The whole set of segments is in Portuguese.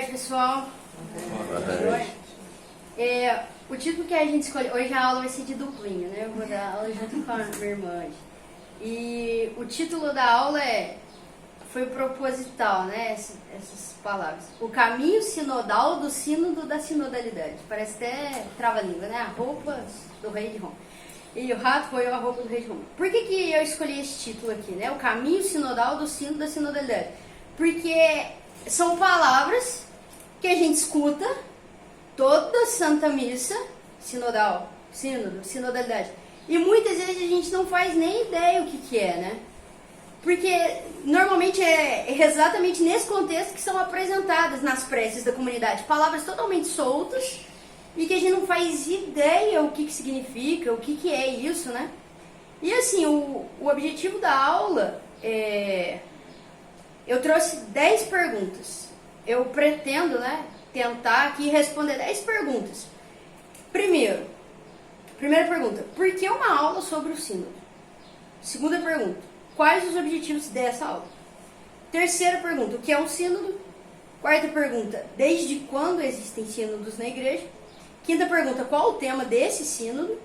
tarde, pessoal. Boa tarde. O título que a gente escolheu, hoje a aula vai ser de duplinha, né? Eu vou dar aula junto com a minha irmã hoje. E o título da aula foi proposital, né? Essas palavras. O caminho sinodal do sínodo da sinodalidade. Parece até trava-língua, né? A roupa do rei de Roma. E o rato foi a roupa do rei de Roma. Por que eu escolhi esse título aqui, né? O caminho sinodal do sínodo da sinodalidade. Porque são palavras que a gente escuta toda Santa Missa, sinodal, sínodo, sinodalidade. E muitas vezes a gente não faz nem ideia o que é, né? Porque normalmente é exatamente nesse contexto que são apresentadas nas preces da comunidade. Palavras totalmente soltas e que a gente não faz ideia o que significa, o que é isso, né? E assim, o objetivo da aula eu trouxe 10 perguntas. Eu pretendo, né, tentar aqui responder 10 perguntas. Primeira pergunta, por que uma aula sobre o sínodo? Segunda pergunta, quais os objetivos dessa aula? Terceira pergunta, o que é um sínodo? Quarta pergunta, desde quando existem sínodos na igreja? Quinta pergunta, qual o tema desse sínodo?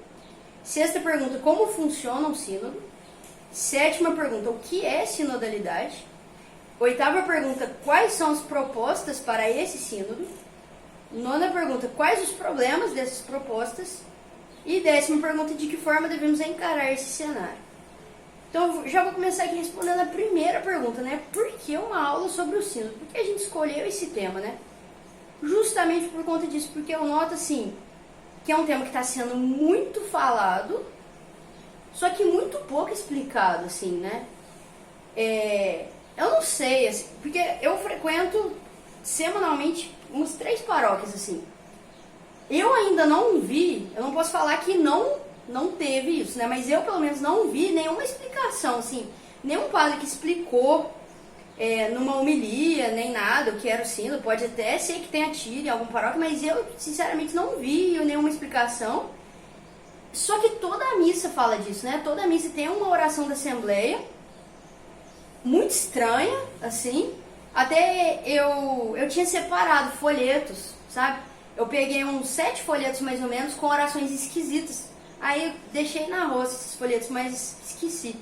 Sexta pergunta, como funciona um sínodo? Sétima pergunta, o que é sinodalidade? Oitava pergunta, quais são as propostas para esse sínodo? Nona pergunta, quais os problemas dessas propostas? E 10ª pergunta, de que forma devemos encarar esse cenário? Então, já vou começar aqui respondendo a primeira pergunta, né? Por que uma aula sobre o sínodo? Por que a gente escolheu esse tema, né? Justamente por conta disso, porque eu noto, assim, que é um tema que está sendo muito falado, só que muito pouco explicado, assim, né? Eu não sei, assim, porque eu frequento semanalmente umas 3 paróquias, assim. Eu ainda não vi, eu não posso falar que não teve isso, né? Mas eu, pelo menos, não vi nenhuma explicação, assim. Nenhum padre que explicou numa homilia, nem nada, o que era o sínodo. Pode até ser que tenha tido em algum paróquia, mas eu, sinceramente, não vi nenhuma explicação. Só que toda a missa fala disso, né? Toda a missa tem uma oração da Assembleia, muito estranha, assim. Até eu tinha separado folhetos, sabe? Eu peguei uns 7 folhetos, mais ou menos, com orações esquisitas. Aí eu deixei na roça esses folhetos, mas esqueci.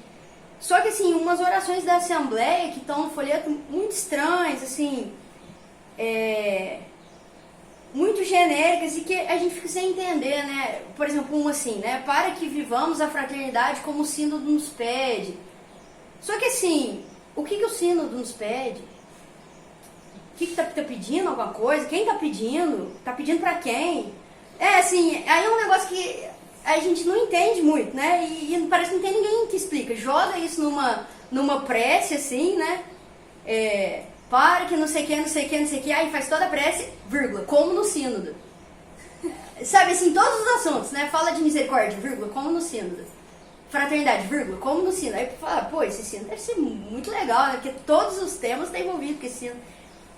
Só que, assim, umas orações da Assembleia que estão no folheto muito estranhas, assim, muito genéricas e que a gente fica sem entender, né? Por exemplo, uma assim, né? Para que vivamos a fraternidade como o sínodo nos pede. Só que, assim, o que o sínodo nos pede? O que tá pedindo alguma coisa? Quem tá pedindo? Tá pedindo pra quem? Assim, aí é um negócio que a gente não entende muito, né? E parece que não tem ninguém que explica. Joga isso numa prece, assim, né? Para que não sei o que, não sei o que, não sei o que. Aí faz toda a prece, vírgula, como no sínodo. Sabe, assim, todos os assuntos, né? Fala de misericórdia, vírgula, como no sínodo. Fraternidade, vírgula, como no sínodo. Aí fala, pô, esse sínodo deve ser muito legal, né? Porque todos os temas estão envolvidos com esse sínodo.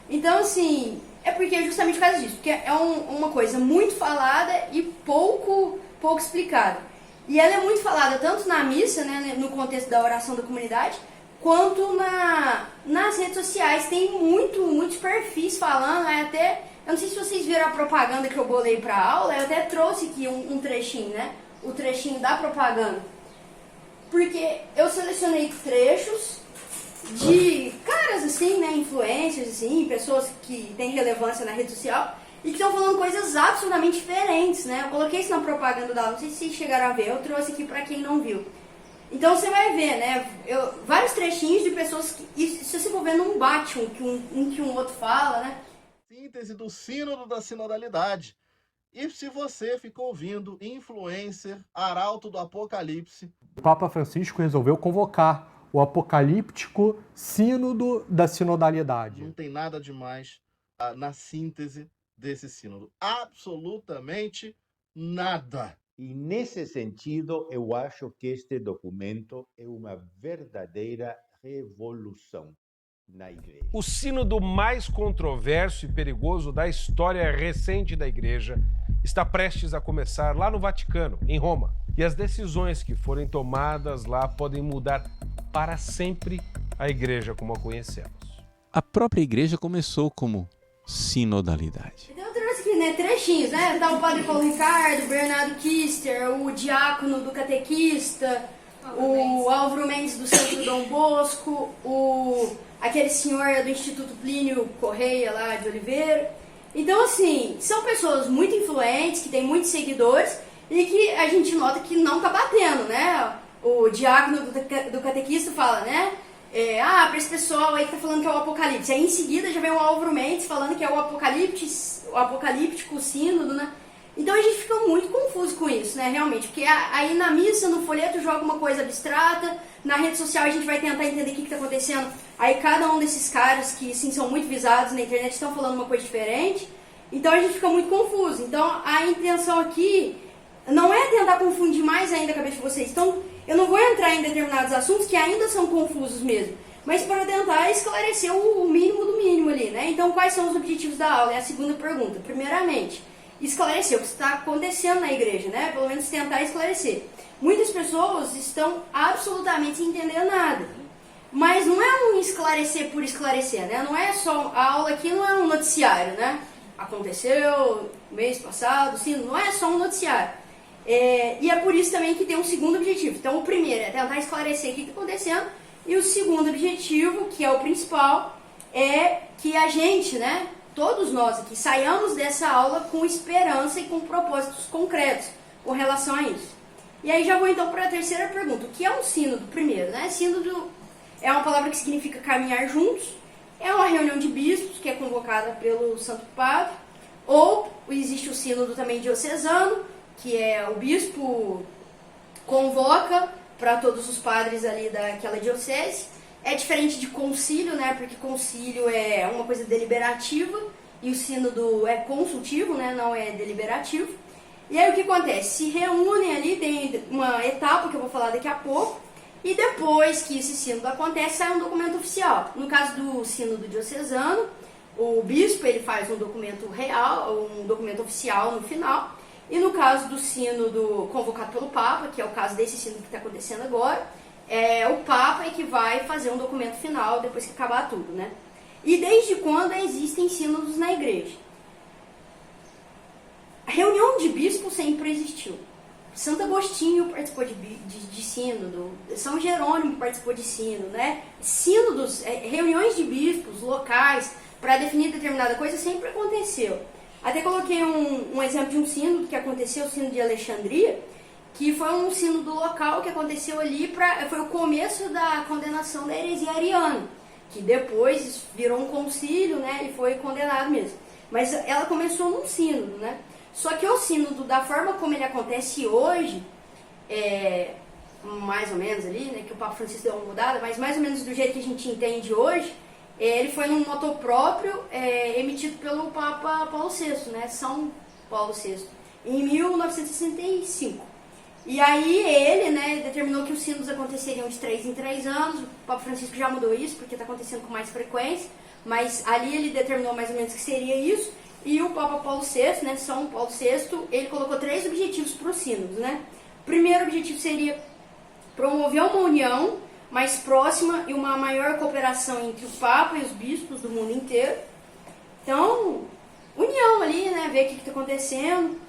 Então, assim, é porque justamente por causa disso, porque é uma coisa muito falada e pouco explicada. E ela é muito falada tanto na missa, né, no contexto da oração da comunidade, quanto nas redes sociais. Tem muitos perfis falando, até, eu não sei se vocês viram a propaganda que eu bolei para a aula, eu até trouxe aqui um trechinho, né, o trechinho da propaganda. Porque eu selecionei trechos de caras assim, né, influencers assim, pessoas que têm relevância na rede social e que estão falando coisas absolutamente diferentes, né? Eu coloquei isso na propaganda da aula, não sei se vocês chegaram a ver, eu trouxe aqui pra quem não viu. Então você vai ver, né, vários trechinhos de pessoas que, e se você for ver, não bate um que um outro fala, né? Síntese do sínodo da sinodalidade. E se você ficou ouvindo influencer, arauto do apocalipse, O Papa Francisco resolveu convocar o apocalíptico sínodo da sinodalidade. não tem nada demais na síntese desse sínodo. Absolutamente nada. E nesse sentido, eu acho que este documento é uma verdadeira revolução na igreja. O sínodo mais controverso e perigoso da história recente da igreja está prestes a começar lá no Vaticano, em Roma. E as decisões que forem tomadas lá podem mudar para sempre a igreja como a conhecemos. A própria igreja começou como sinodalidade. Então eu trouxe aqui, né, trechinhos, né? Tá o padre Paulo Ricardo, o Bernardo Kister, o diácono do catequista, o Álvaro Mendes do Santo Dom Bosco, aquele senhor do Instituto Plínio Correia lá de Oliveira. Então, assim, são pessoas muito influentes, que têm muitos seguidores e que a gente nota que não tá batendo, né? O diácono do catequista fala, né? Para esse pessoal aí que tá falando que é o Apocalipse. Aí em seguida já vem o Álvaro Mendes falando que é o apocalíptico sínodo, né? Então a gente fica muito confuso com isso, né? Realmente, porque aí na missa, no folheto, joga uma coisa abstrata, na rede social a gente vai tentar entender o que tá acontecendo. Aí cada um desses caras que, sim, são muito visados na internet estão falando uma coisa diferente. Então a gente fica muito confuso. Então a intenção aqui não é tentar confundir mais ainda a cabeça de vocês. Então eu não vou entrar em determinados assuntos que ainda são confusos mesmo, mas para tentar esclarecer o mínimo do mínimo ali, né? Então quais são os objetivos da aula? É a segunda pergunta. Primeiramente, esclarecer o que está acontecendo na igreja, né? Pelo menos tentar esclarecer. Muitas pessoas estão absolutamente sem entender nada. Mas não é um esclarecer por esclarecer, né? Não é só... A aula aqui não é um noticiário, né? Aconteceu mês passado, sim, não é só um noticiário. E é por isso também que tem um segundo objetivo. Então o primeiro é tentar esclarecer o que está acontecendo. E o segundo objetivo, que é o principal, é que a gente, né? Todos nós aqui, saiamos dessa aula com esperança e com propósitos concretos com relação a isso. E aí já vou então para a terceira pergunta. O que é um sínodo? Primeiro, né? Sínodo é uma palavra que significa caminhar juntos. É uma reunião de bispos que é convocada pelo Santo Padre. Ou existe o sínodo também diocesano, que é o bispo convoca para todos os padres ali daquela diocese. É diferente de concílio, né? Porque concílio é uma coisa deliberativa e o sínodo é consultivo, né? Não é deliberativo. E aí o que acontece? Se reúnem ali, tem uma etapa que eu vou falar daqui a pouco, e depois que esse sínodo acontece, sai um documento oficial. No caso do sínodo diocesano, o bispo ele faz um documento real, um documento oficial no final. E no caso do sínodo convocado pelo Papa, que é o caso desse sínodo que está acontecendo agora, o Papa é que vai fazer um documento final depois que acabar tudo, né? E desde quando existem sínodos na igreja? A reunião de bispos sempre existiu. Santo Agostinho participou de sínodo, São Jerônimo participou de sínodo, né? Sínodos, reuniões de bispos locais para definir determinada coisa sempre aconteceu. Até coloquei um exemplo de um sínodo que aconteceu, o sínodo de Alexandria, que foi um sínodo local que aconteceu ali, foi o começo da condenação da heresia ariana, que depois virou um concílio, né, e foi condenado mesmo. Mas ela começou num sínodo, né? Só que o sínodo, da forma como ele acontece hoje, mais ou menos ali, né, que o Papa Francisco deu uma mudada, mas mais ou menos do jeito que a gente entende hoje, ele foi num moto próprio emitido pelo Papa Paulo VI, né, São Paulo VI, em 1965. E aí ele, né, determinou que os sínodos aconteceriam de 3 em 3 anos, o Papa Francisco já mudou isso, porque está acontecendo com mais frequência, mas ali ele determinou mais ou menos que seria isso, e o Papa Paulo VI, né, São Paulo VI, ele colocou 3 objetivos para os sínodos, né. O primeiro objetivo seria promover uma união mais próxima e uma maior cooperação entre o Papa e os bispos do mundo inteiro. Então, união ali, né, ver o que está acontecendo.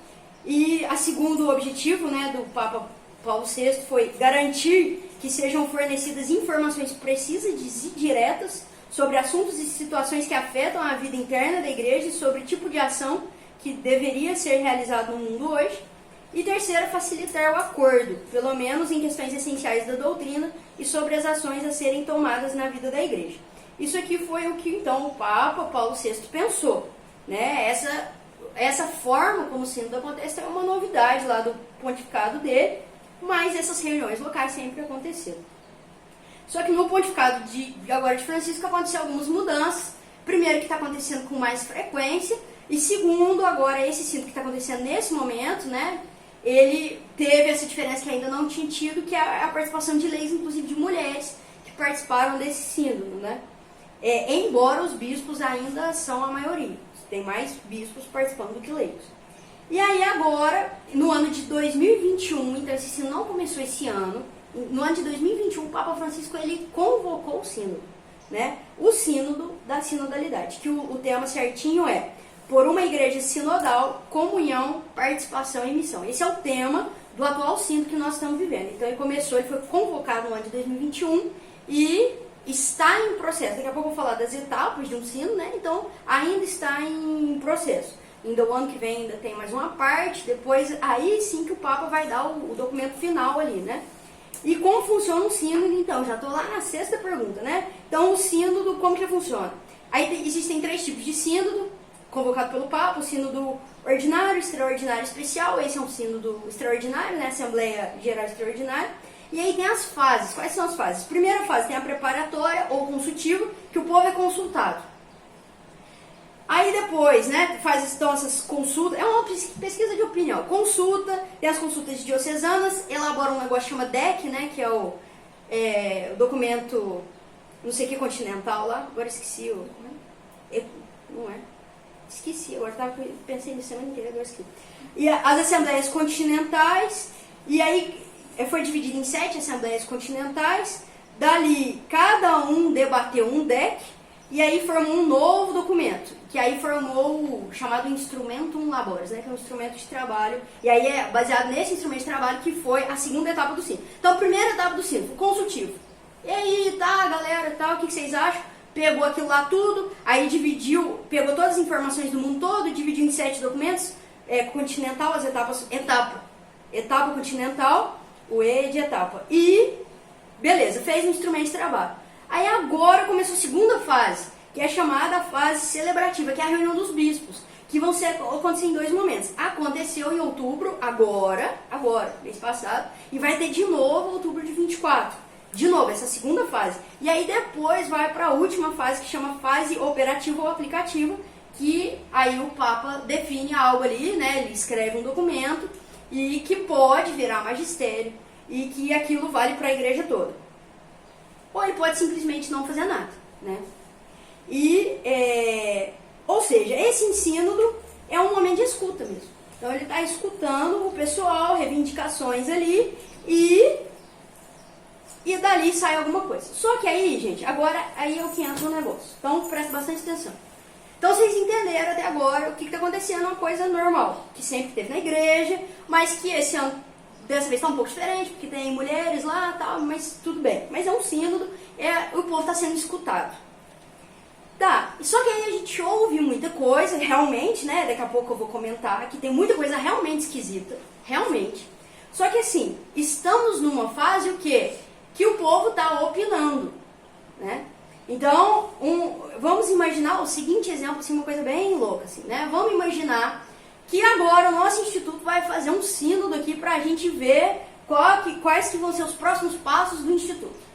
E o segundo objetivo, né, do Papa Paulo VI foi garantir que sejam fornecidas informações precisas e diretas sobre assuntos e situações que afetam a vida interna da igreja e sobre o tipo de ação que deveria ser realizado no mundo hoje. E terceiro, facilitar o acordo, pelo menos em questões essenciais da doutrina e sobre as ações a serem tomadas na vida da igreja. Isso aqui foi o que então o Papa Paulo VI pensou, né? Essa forma como o sínodo acontece é uma novidade lá do pontificado dele, mas essas reuniões locais sempre aconteceram. Só que no pontificado agora de Francisco aconteceu algumas mudanças. Primeiro, que está acontecendo com mais frequência, e segundo, agora esse sínodo que está acontecendo nesse momento, né, ele teve essa diferença que ainda não tinha tido, que é a participação de leis, inclusive de mulheres, que participaram desse sínodo, né? Embora os bispos ainda são a maioria, tem mais bispos participando do que leigos. E aí agora, no ano de 2021, então esse sínodo não começou esse ano, no ano de 2021 o Papa Francisco ele convocou o sínodo. né, o sínodo da sinodalidade, que o tema certinho é por uma igreja sinodal, comunhão, participação e missão. Esse é o tema do atual sínodo que nós estamos vivendo. Então ele foi convocado no ano de 2021 e está em processo. Daqui a pouco eu vou falar das etapas de um sínodo, né? Então ainda está em processo. Ainda o ano que vem ainda tem mais uma parte, depois aí sim que o Papa vai dar o documento final ali, né? E como funciona o sínodo, então? Já estou lá na 6ª pergunta, né? Então o sínodo, como que funciona? Aí existem 3 tipos de sínodo, convocado pelo Papa: o sínodo ordinário, extraordinário e especial. Esse é um sínodo extraordinário, né? Assembleia Geral Extraordinária. E aí tem as fases. Quais são as fases? Primeira fase tem a preparatória ou consultiva, que o povo é consultado. Aí depois, né, então essas consultas, é uma pesquisa de opinião. Consulta, tem as consultas diocesanas, elabora um negócio que chama DEC, né, que é o documento, não sei o que, continental lá, agora esqueci o... Não é? Esqueci, agora pensei nisso semana inteira, agora esqueci. E as assembleias continentais, e aí foi dividido em 7 assembleias continentais, dali cada um debateu um DEC, e aí formou um novo documento, que aí formou o chamado Instrumentum Laboris, né, que é um instrumento de trabalho, e aí é baseado nesse instrumento de trabalho que foi a 2ª etapa do sínodo. Então a primeira etapa do sínodo, consultivo. E aí, tá, galera, tá, o que vocês acham? Pegou aquilo lá tudo, aí dividiu, pegou todas as informações do mundo todo, dividiu em 7 documentos, continental, as etapas, etapa continental, o E de etapa. E, beleza, fez um instrumento de trabalho. Aí agora começou a segunda fase, que é chamada fase celebrativa, que é a reunião dos bispos, que vão acontecer em 2 momentos. Aconteceu em outubro, agora, mês passado, e vai ter de novo outubro de 24. De novo, essa segunda fase. E aí depois vai para a última fase, que chama fase operativa ou aplicativa, que aí o Papa define algo ali, né? Ele escreve um documento e que pode virar magistério e que aquilo vale para a igreja toda. Ou ele pode simplesmente não fazer nada, né? Ou seja, esse sínodo é um momento de escuta mesmo. Então ele está escutando o pessoal, reivindicações ali e dali sai alguma coisa. Só que aí, gente, agora aí é o que entra no negócio. Então presta bastante atenção. Então vocês entenderam até agora o que está acontecendo, uma coisa normal, que sempre teve na igreja, mas que esse ano, dessa vez está um pouco diferente, porque tem mulheres lá e tal, mas tudo bem. Mas é um sínodo, o povo está sendo escutado. Tá, só que aí a gente ouve muita coisa, realmente, né, daqui a pouco eu vou comentar, que tem muita coisa realmente esquisita, realmente. Só que assim, estamos numa fase o quê? Que o povo está opinando, né? Então, vamos imaginar o seguinte exemplo, assim, uma coisa bem louca, assim, né? Vamos imaginar que agora o nosso instituto vai fazer um sínodo aqui para a gente ver quais que vão ser os próximos passos do instituto.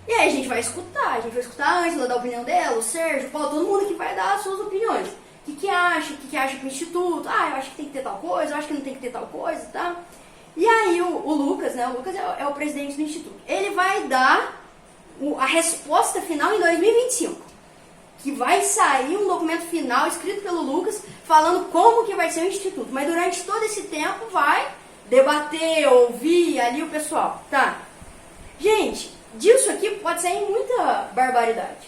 E aí a gente vai escutar a Ângela dar a opinião dela, o Sérgio, o Paulo, todo mundo que vai dar as suas opiniões. O que acha, o que acha pro instituto? Ah, eu acho que tem que ter tal coisa, eu acho que não tem que ter tal coisa, tá? E aí o Lucas, né, o Lucas é o presidente do instituto, ele vai dar a resposta final em 2025, que vai sair um documento final escrito pelo Lucas falando como que vai ser o instituto, mas durante todo esse tempo vai debater, ouvir ali o pessoal, tá? Gente, disso aqui pode sair muita barbaridade,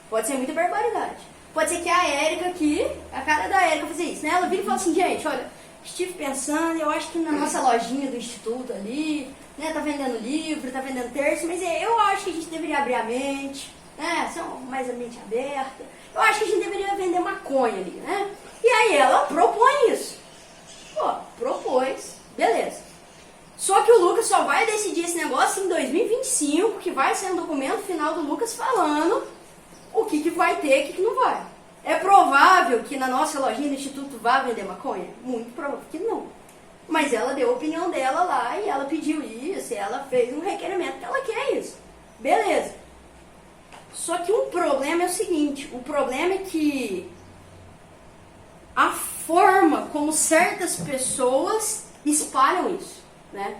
pode ser que a Érica aqui, a cara da Érica fazer isso, né, ela vira e fala assim, gente, olha, estive pensando, eu acho que na nossa lojinha do instituto ali, né, tá vendendo livro, tá vendendo terço, mas eu acho que a gente deveria abrir a mente, né, ser mais a mente aberta, eu acho que a gente deveria vender maconha ali, né, e aí ela propõe isso, propôs, beleza, só que o Lucas só vai decidir esse negócio em 2025, que vai ser um documento final do Lucas falando o que vai ter e o que não vai. É provável que na nossa lojinha do instituto vá vender maconha? Muito provável que não. Mas ela deu a opinião dela lá e ela pediu isso, e ela fez um requerimento que ela quer isso. Beleza. Só que um problema é o seguinte, o problema é que a forma como certas pessoas espalham isso, né?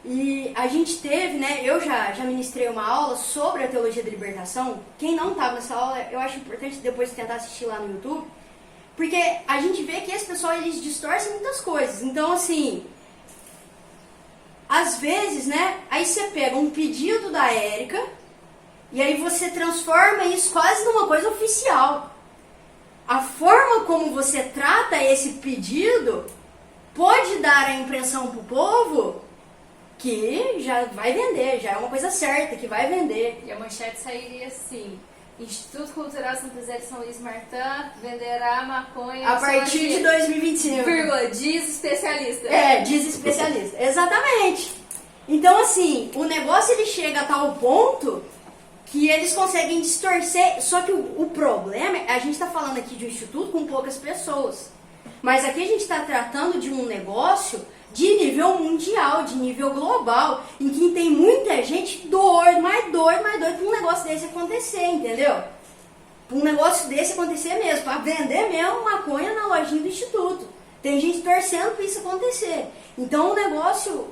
E a gente teve, né, eu já ministrei uma aula sobre a teologia da libertação. Quem não estava nessa aula, eu acho importante depois tentar assistir lá no YouTube, porque a gente vê que esse pessoal, eles distorcem muitas coisas. Então, assim, às vezes, né, aí você pega um pedido da Érica E aí você transforma isso quase numa coisa oficial. A forma como você trata esse pedido pode dar a impressão pro povo que já vai vender, já é uma coisa certa, que vai vender. E a manchete sairia assim: Instituto Cultural Santa Zé de São Luís Martã venderá maconha A partir de 2025. Vírgula, diz especialista. Diz especialista. Exatamente. Então, assim, o negócio ele chega a tal ponto que eles conseguem distorcer. Só que o problema é, a gente está falando aqui de um instituto com poucas pessoas. Mas aqui a gente está tratando de um negócio de nível mundial, de nível global, em que tem muita gente mais doido para um negócio desse acontecer, entendeu? Para um negócio desse acontecer mesmo, para vender mesmo maconha na lojinha do instituto. Tem gente torcendo para isso acontecer. Então o negócio,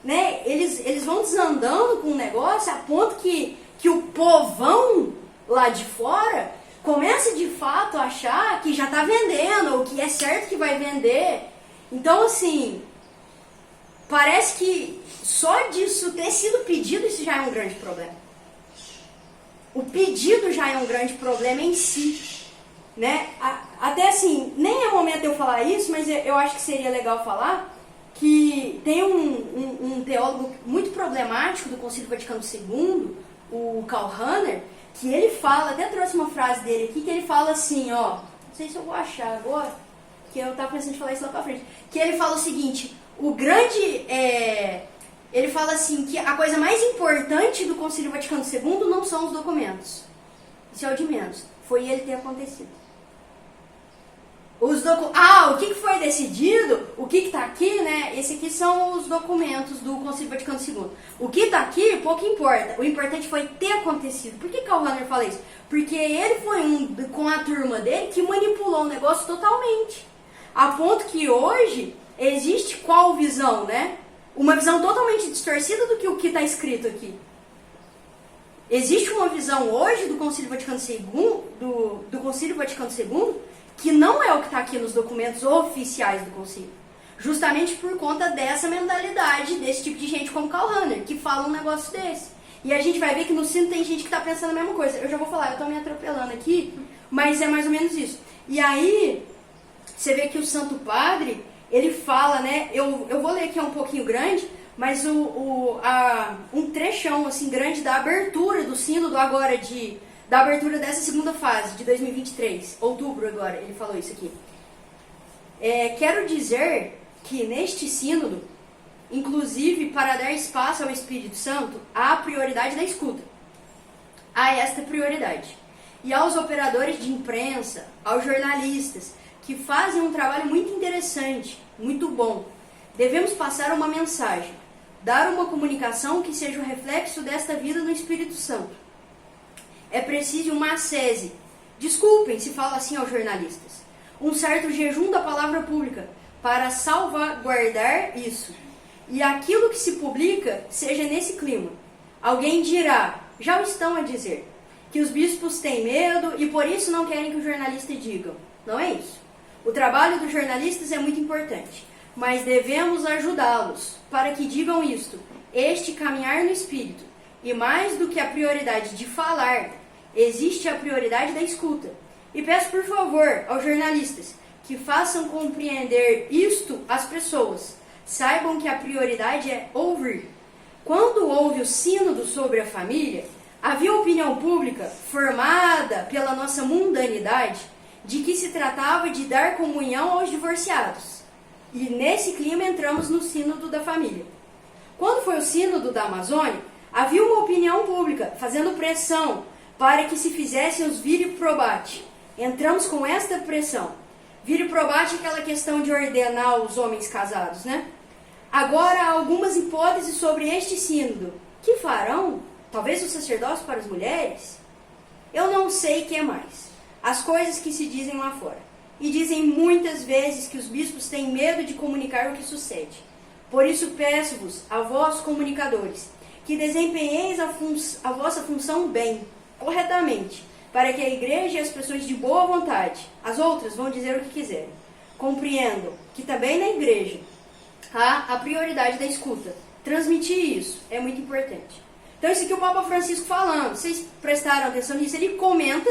né, eles vão desandando com o negócio a ponto que o povão lá de fora começa de fato a achar que já está vendendo, ou que é certo que vai vender. Então, assim, parece que só disso ter sido pedido, isso já é um grande problema. O pedido já é um grande problema em si, né? Até assim, nem é momento de eu falar isso, mas eu acho que seria legal falar que tem um teólogo muito problemático do Concílio Vaticano II, o Karl Rahner, que ele fala, até trouxe uma frase dele aqui, que ele fala assim, ó, não sei se eu vou achar agora, que eu tava pensando em falar isso lá pra frente, que ele fala o seguinte: ele fala assim, que a coisa mais importante do Concílio Vaticano II não são os documentos. Isso é o de menos. Foi ele ter acontecido. O que foi decidido, o que está aqui, né? Esse aqui são os documentos do Concílio Vaticano II. O que está aqui, pouco importa. O importante foi ter acontecido. Por que Karl Rahner fala isso? Porque ele foi com a turma dele, que manipulou o negócio totalmente. A ponto que hoje existe qual visão, né? Uma visão totalmente distorcida do que o que está escrito aqui. Existe uma visão hoje do Concílio Vaticano II, do Concílio Vaticano II, que não é o que está aqui nos documentos oficiais do Concílio. Justamente por conta dessa mentalidade, desse tipo de gente como Karl Rahner, que fala um negócio desse. E a gente vai ver que no sino tem gente que está pensando a mesma coisa. Eu já vou falar, eu estou me atropelando aqui, mas é mais ou menos isso. E aí, você vê que o Santo Padre, ele fala, né, eu vou ler aqui, é um pouquinho grande, mas um trechão assim grande da abertura do sínodo agora da abertura dessa segunda fase, de 2023, outubro agora, ele falou isso aqui. Quero dizer que neste sínodo, inclusive para dar espaço ao Espírito Santo, há a prioridade da escuta. Há esta prioridade. E aos operadores de imprensa, aos jornalistas, que fazem um trabalho muito interessante, muito bom, devemos passar uma mensagem, dar uma comunicação que seja o reflexo desta vida no Espírito Santo. É preciso uma ascese, desculpem se falo assim aos jornalistas, um certo jejum da palavra pública para salvaguardar isso. E aquilo que se publica seja nesse clima. Alguém dirá, já o estão a dizer, que os bispos têm medo e por isso não querem que os jornalistas digam. Não é isso. O trabalho dos jornalistas é muito importante, mas devemos ajudá-los para que digam isto, este caminhar no Espírito. E mais do que a prioridade de falar, existe a prioridade da escuta. E peço por favor aos jornalistas que façam compreender isto às pessoas. Saibam que a prioridade é ouvir. Quando houve o sínodo sobre a família, havia opinião pública formada pela nossa mundanidade de que se tratava de dar comunhão aos divorciados. E nesse clima entramos no sínodo da família. Quando foi o sínodo da Amazônia, havia uma opinião pública fazendo pressão para que se fizessem os viri probati. Entramos com esta pressão. Viri probati é aquela questão de ordenar os homens casados, né? Agora há algumas hipóteses sobre este sínodo. Que farão? Talvez o sacerdócio para as mulheres? Eu não sei o que mais. As coisas que se dizem lá fora. E dizem muitas vezes que os bispos têm medo de comunicar o que sucede. Por isso peço-vos, a vós comunicadores, que desempenheis a vossa função bem, corretamente, para que a igreja e as pessoas de boa vontade, as outras vão dizer o que quiserem, compreendam que também na igreja há a prioridade da escuta. Transmitir isso é muito importante. Então isso aqui é o Papa Francisco falando, vocês prestaram atenção nisso? Ele comenta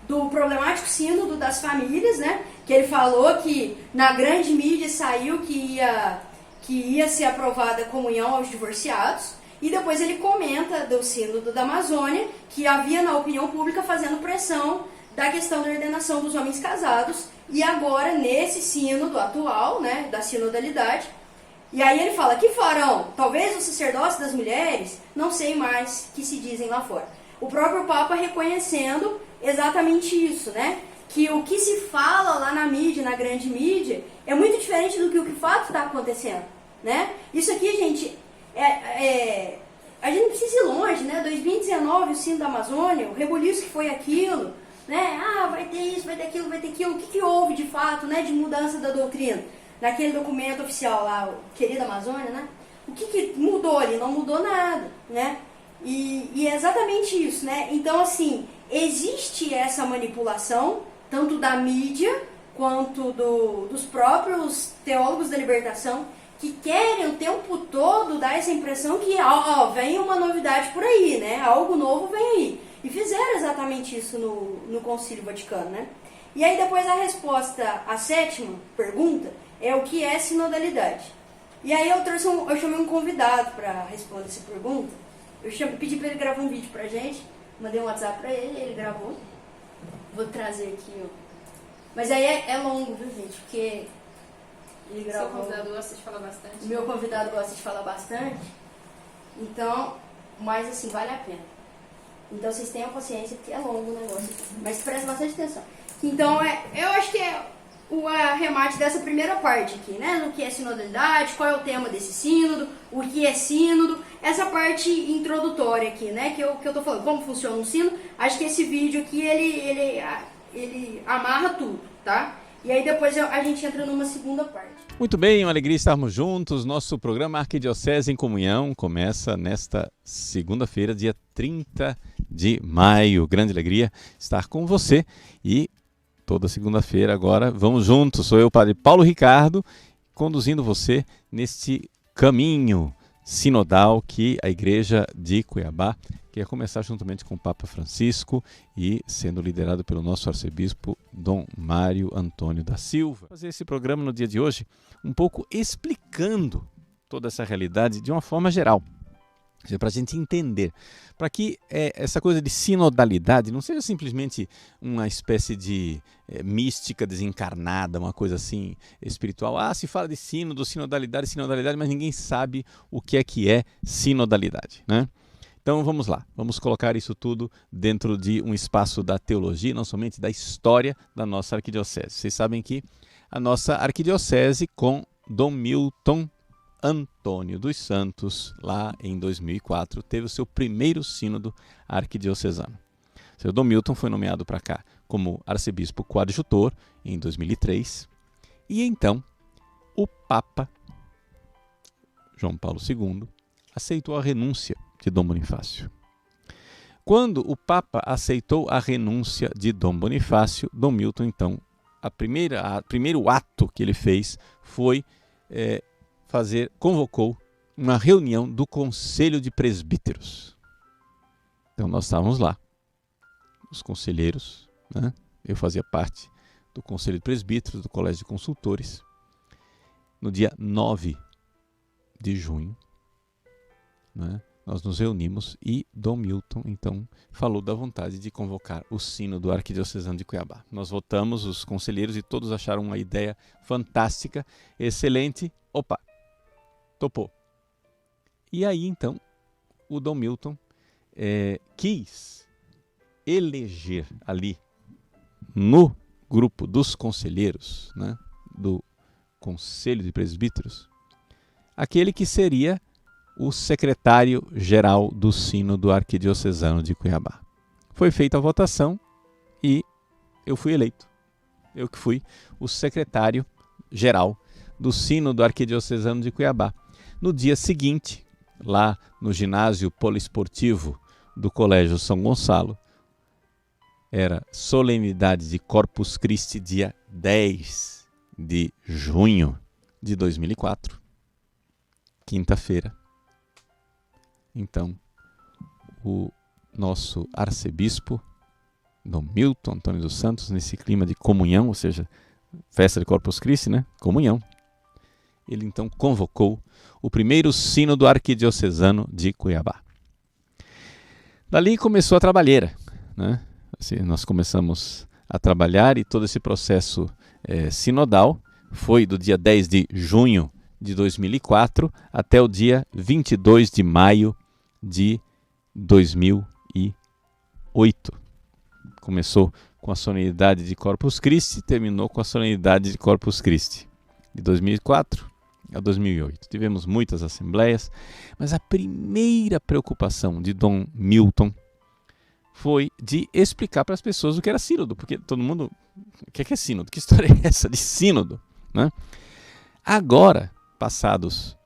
do problemático sínodo das famílias, né? Que ele falou que na grande mídia saiu que ia ser aprovada a comunhão aos divorciados, e depois ele comenta do sínodo da Amazônia, que havia na opinião pública fazendo pressão da questão da ordenação dos homens casados, e agora nesse sínodo atual, né, da sinodalidade, e aí ele fala, que farão? Talvez o sacerdócio das mulheres, não sei mais que se dizem lá fora. O próprio Papa reconhecendo exatamente isso, né? Que o que se fala lá na mídia, na grande mídia, é muito diferente do que o que de fato está acontecendo, né? Isso aqui, gente, a gente não precisa ir longe, né? 2019, o Sino da Amazônia, o rebuliço que foi aquilo, né? Ah, vai ter isso, vai ter aquilo, vai ter aquilo. O que houve de fato, né, de mudança da doutrina? Naquele documento oficial lá, o Querida Amazônia, né? O que mudou ali? Não mudou nada, né? E é exatamente isso, né? Então, assim, existe essa manipulação, tanto da mídia quanto dos próprios teólogos da libertação, que querem o tempo todo dar essa impressão que vem uma novidade por aí, né? Algo novo vem aí. E fizeram exatamente isso no Concílio Vaticano, né? E aí depois a resposta à 7ª pergunta é o que é sinodalidade. E aí eu chamei um convidado para responder essa pergunta. Pedi para ele gravar um vídeo pra gente, mandei um WhatsApp para ele gravou. Vou trazer aqui, ó. Mas aí é longo, viu, gente? Porque ele gravou. Seu convidado gosta de falar bastante. Meu convidado gosta de falar bastante. Então, mas assim, vale a pena. Então vocês tenham paciência, porque é longo o negócio. Mas prestem bastante atenção. Então, eu acho que é o arremate dessa primeira parte aqui, né? No que é sinodalidade, qual é o tema desse sínodo, o que é sínodo, essa parte introdutória aqui, né? Que eu tô falando, como funciona um sínodo. Acho que esse vídeo aqui, ele amarra tudo, tá? E aí depois a gente entra numa segunda parte. Muito bem, uma alegria estarmos juntos. Nosso programa Arquidiocese em Comunhão começa nesta segunda-feira, dia 30 de maio. Grande alegria estar com você e toda segunda-feira agora vamos juntos. Sou eu, Padre Paulo Ricardo, conduzindo você neste caminho sinodal que a Igreja de Cuiabá quer começar juntamente com o Papa Francisco e sendo liderado pelo nosso arcebispo Dom Mário Antônio da Silva. Vou fazer esse programa no dia de hoje um pouco explicando toda essa realidade de uma forma geral, para a gente entender, para que essa coisa de sinodalidade não seja simplesmente uma espécie de mística desencarnada, uma coisa assim espiritual. Se fala de sínodo, sinodalidade, mas ninguém sabe o que é sinodalidade, né? Então vamos lá, vamos colocar isso tudo dentro de um espaço da teologia, não somente da história da nossa arquidiocese. Vocês sabem que a nossa arquidiocese com Dom Milton Antônio dos Santos, lá em 2004, teve o seu primeiro sínodo arquidiocesano. O seu Dom Milton foi nomeado para cá como arcebispo coadjutor em 2003, e então o Papa João Paulo II aceitou a renúncia de Dom Bonifácio. Quando o Papa aceitou a renúncia de Dom Bonifácio, Dom Milton, então, primeiro ato que ele fez foi convocou uma reunião do Conselho de Presbíteros. Então nós estávamos lá, os conselheiros, né? Eu fazia parte do Conselho de Presbíteros, do Colégio de Consultores, no dia 9 de junho, né? Nós nos reunimos e Dom Milton, então, falou da vontade de convocar o Sínodo Arquidiocesano de Cuiabá. Nós votamos, os conselheiros, e todos acharam uma ideia fantástica, excelente. Opa, topou. E aí, então, o Dom Milton quis eleger ali, no grupo dos conselheiros, né, do Conselho de Presbíteros, aquele que seria o secretário-geral do Sínodo Arquidiocesano de Cuiabá. Foi feita a votação e eu fui eleito. Eu que fui o secretário-geral do Sínodo Arquidiocesano de Cuiabá. No dia seguinte, lá no ginásio poliesportivo do Colégio São Gonçalo, era solenidade de Corpus Christi, dia 10 de junho de 2004, quinta-feira. Então, o nosso arcebispo, Dom Milton Antônio dos Santos, nesse clima de comunhão, ou seja, festa de Corpus Christi, né? Comunhão. Ele então convocou o primeiro sínodo arquidiocesano de Cuiabá. Dali começou a trabalheira, né? Assim, nós começamos a trabalhar e todo esse processo sinodal foi do dia 10 de junho de 2004 até o dia 22 de maio de 2008. Começou com a solenidade de Corpus Christi e terminou com a solenidade de Corpus Christi. De 2004 a 2008. Tivemos muitas assembleias, mas a primeira preocupação de Dom Milton foi de explicar para as pessoas o que era sínodo, porque todo mundo, o que é sínodo? Que história é essa de sínodo? Né? Agora, passados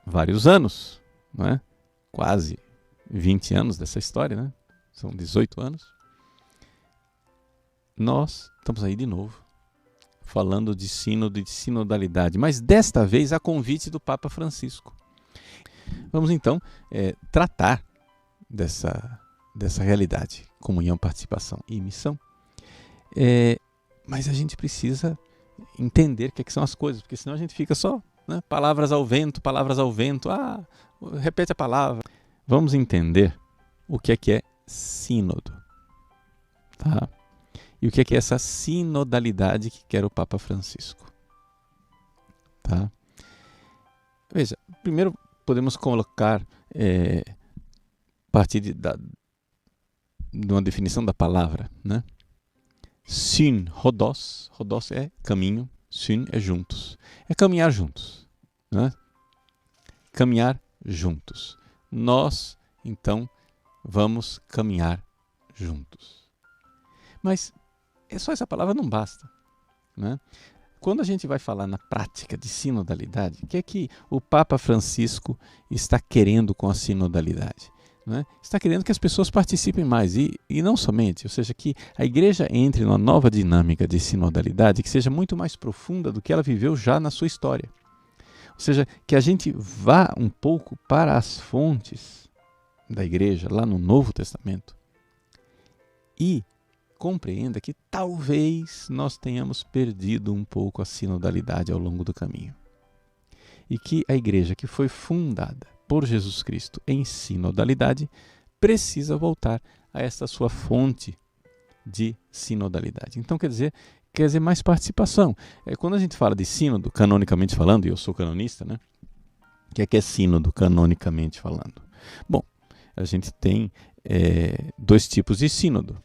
vários anos, né? Quase 20 anos dessa história, né? São 18 anos, nós estamos aí de novo, falando de sínodo e de sinodalidade, mas desta vez a convite do Papa Francisco. Vamos então tratar dessa realidade, comunhão, participação e missão. Mas a gente precisa entender o que são as coisas, porque senão a gente fica só, né, palavras ao vento, repete a palavra. Vamos entender o que é sínodo, tá? E o que é essa sinodalidade que quer o Papa Francisco, tá? Veja, primeiro podemos colocar, a partir de uma definição da palavra, né? Syn, hodos é caminho, syn é juntos, é caminhar juntos, né? Caminhar juntos. Nós, então, vamos caminhar juntos. Mas só essa palavra não basta, né? Quando a gente vai falar na prática de sinodalidade, o que é que o Papa Francisco está querendo com a sinodalidade? Né? Está querendo que as pessoas participem mais e não somente, ou seja, que a igreja entre numa nova dinâmica de sinodalidade que seja muito mais profunda do que ela viveu já na sua história. Ou seja, que a gente vá um pouco para as fontes da igreja, lá no Novo Testamento, e compreenda que talvez nós tenhamos perdido um pouco a sinodalidade ao longo do caminho. E que a igreja que foi fundada por Jesus Cristo em sinodalidade precisa voltar a esta sua fonte de sinodalidade. Então quer dizer mais participação. Quando a gente fala de sínodo, canonicamente falando, e eu sou canonista, né? O que é sínodo, canonicamente falando? Bom, a gente tem dois tipos de sínodo.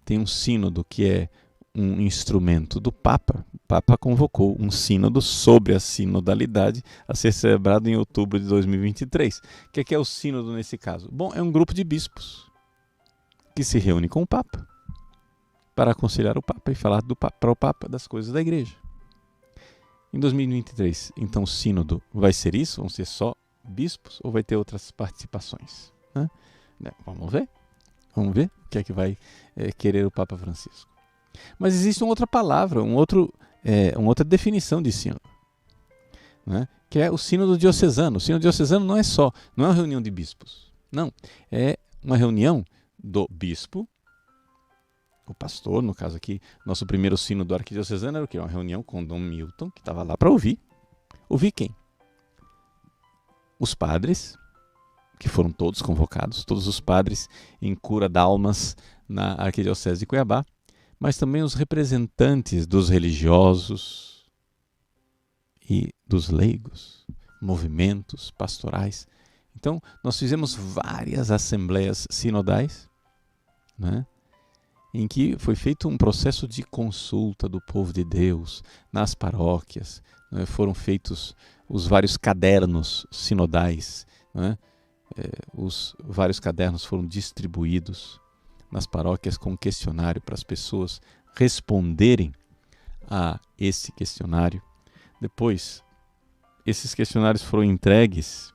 Tem um sínodo que é um instrumento do Papa. O Papa convocou um sínodo sobre a sinodalidade a ser celebrado em outubro de 2023. O que é o sínodo nesse caso? Bom, é um grupo de bispos que se reúne com o Papa para aconselhar o Papa e falar para o Papa das coisas da igreja. Em 2023, então o sínodo vai ser isso? Vão ser só bispos ou vai ter outras participações? Né? Vamos ver. Vamos ver o que é que vai querer o Papa Francisco. Mas existe uma outra palavra, uma outra definição de sínodo, né? Que é o sínodo diocesano. O sínodo diocesano não é uma reunião de bispos. Não, é uma reunião do bispo, o pastor, no caso aqui, nosso primeiro sínodo arquidiocesano era o quê? Uma reunião com Dom Milton, que estava lá para ouvir. Ouvir quem? Os padres, que foram todos convocados, todos os padres em cura d'almas na Arquidiocese de Cuiabá, mas também os representantes dos religiosos e dos leigos, movimentos pastorais. Então, nós fizemos várias assembleias sinodais, né, em que foi feito um processo de consulta do povo de Deus nas paróquias, né, foram feitos os vários cadernos sinodais, né, os vários cadernos foram distribuídos nas paróquias com questionário para as pessoas responderem a esse questionário. Depois, esses questionários foram entregues,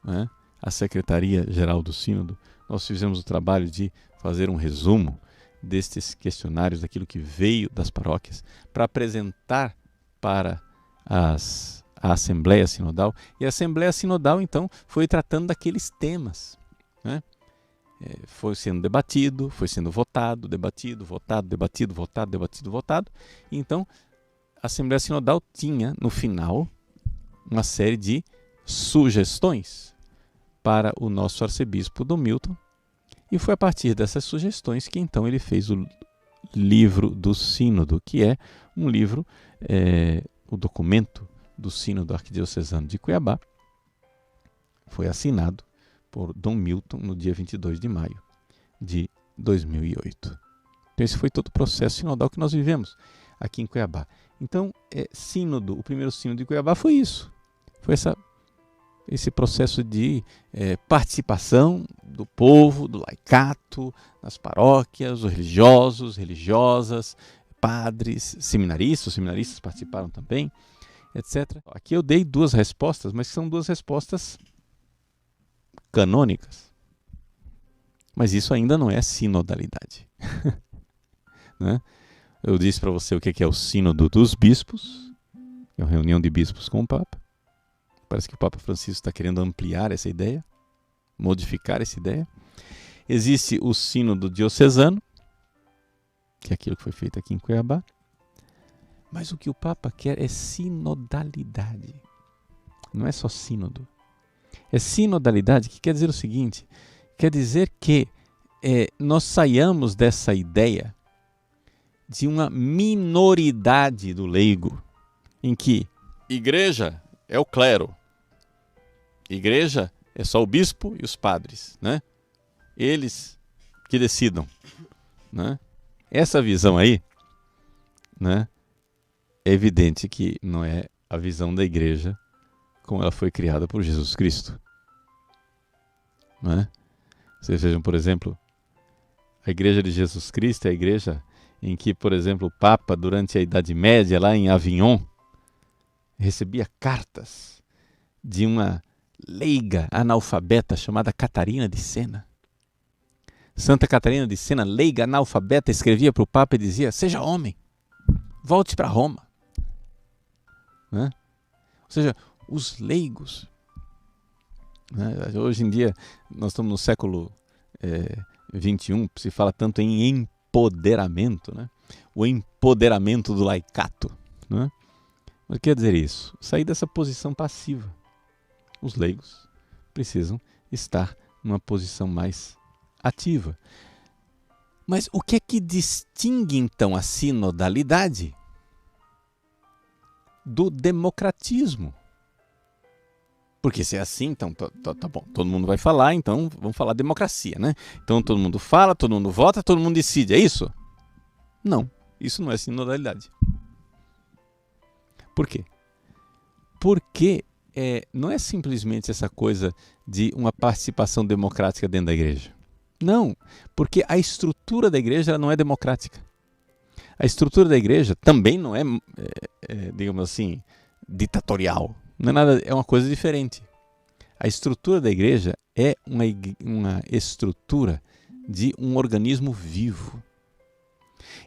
né, à Secretaria-Geral do Sínodo. Nós fizemos o trabalho de fazer um resumo destes questionários, daquilo que veio das paróquias, para apresentar para a Assembleia Sinodal. E a Assembleia Sinodal, então, foi tratando daqueles temas, né, foi sendo debatido, foi sendo votado, debatido, votado, debatido, votado, debatido, votado. Então, a Assembleia Sinodal tinha, no final, uma série de sugestões para o nosso arcebispo Dom Milton, e foi a partir dessas sugestões que então ele fez o livro do Sínodo, que é um livro, o documento do Sínodo Arquidiocesano de Cuiabá, foi assinado por Dom Milton no dia 22 de maio de 2008. Então esse foi todo o processo sinodal que nós vivemos aqui em Cuiabá. Então, sínodo, o primeiro sínodo de Cuiabá foi isso. Foi esse processo de participação do povo, do laicato, nas paróquias, os religiosos, religiosas, padres, seminaristas, os seminaristas participaram também, etc. Aqui eu dei duas respostas, mas são duas respostas canônicas. Mas isso ainda não é sinodalidade. Né? Eu disse para você o que é o sínodo dos bispos, é uma reunião de bispos com o Papa. Parece que o Papa Francisco está querendo ampliar essa ideia, modificar essa ideia. Existe o sínodo diocesano, que é aquilo que foi feito aqui em Cuiabá. Mas o que o Papa quer é sinodalidade. Não é só sínodo. É sinodalidade, que quer dizer o seguinte, quer dizer que nós saiamos dessa ideia de uma minoridade do leigo, em que igreja é o clero, igreja é só o bispo e os padres, né? Eles que decidam, né? Essa visão aí, né? É evidente que não é a visão da igreja como ela foi criada por Jesus Cristo, né? Vocês vejam, por exemplo, a igreja de Jesus Cristo é a igreja em que, por exemplo, o Papa, durante a Idade Média, lá em Avignon, recebia cartas de uma leiga analfabeta chamada Catarina de Sena. Santa Catarina de Sena, leiga analfabeta, escrevia para o Papa e dizia: seja homem, volte para Roma. Né? Ou seja, os leigos. Né? Hoje em dia, nós estamos no século XXI, se fala tanto em empoderamento, né? O empoderamento do laicato. Né? Mas quer dizer isso? Sair dessa posição passiva. Os leigos precisam estar numa posição mais ativa. Mas o que é que distingue então a sinodalidade do democratismo? Porque se é assim, então tá bom, todo mundo vai falar, então vamos falar democracia, né? Então todo mundo fala, todo mundo vota, todo mundo decide, é isso? Não, isso não é sinodalidade. Por quê? Porque não é simplesmente essa coisa de uma participação democrática dentro da igreja. Não, porque a estrutura da igreja ela não é democrática. A estrutura da igreja também não é, digamos assim, ditatorial. Não é nada, é uma coisa diferente. A estrutura da igreja é uma estrutura de um organismo vivo.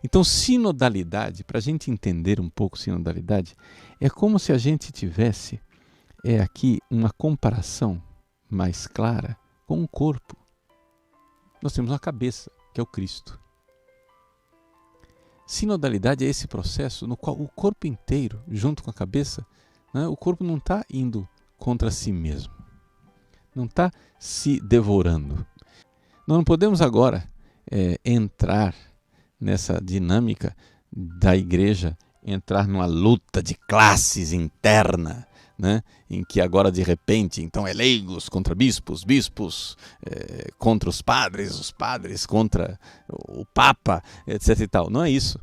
Então, sinodalidade, para a gente entender um pouco sinodalidade, é como se a gente tivesse aqui uma comparação mais clara com o corpo. Nós temos uma cabeça, que é o Cristo. Sinodalidade é esse processo no qual o corpo inteiro, junto com a cabeça, né, o corpo não está indo contra si mesmo. Não está se devorando. Nós não podemos agora entrar nessa dinâmica da igreja, entrar numa luta de classes interna, né, em que agora de repente então é leigos contra bispos, bispos contra os padres contra o Papa, etc e tal. Não é isso.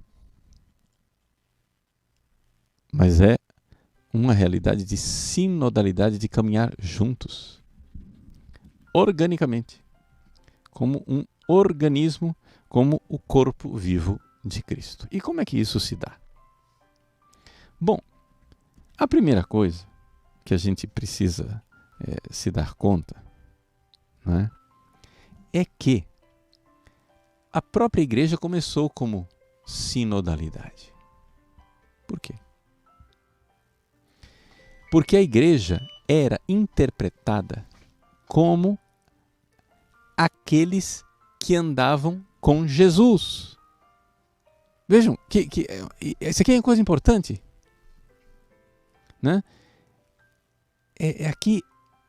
Mas é uma realidade de sinodalidade, de caminhar juntos, organicamente, como um organismo, como o corpo vivo de Cristo. E como é que isso se dá? Bom, a primeira coisa que a gente precisa se dar conta, né, é que a própria igreja começou como sinodalidade. Por quê? Porque a igreja era interpretada como aqueles que andavam com Jesus. Vejam, isso aqui é uma coisa importante. Né? Aqui,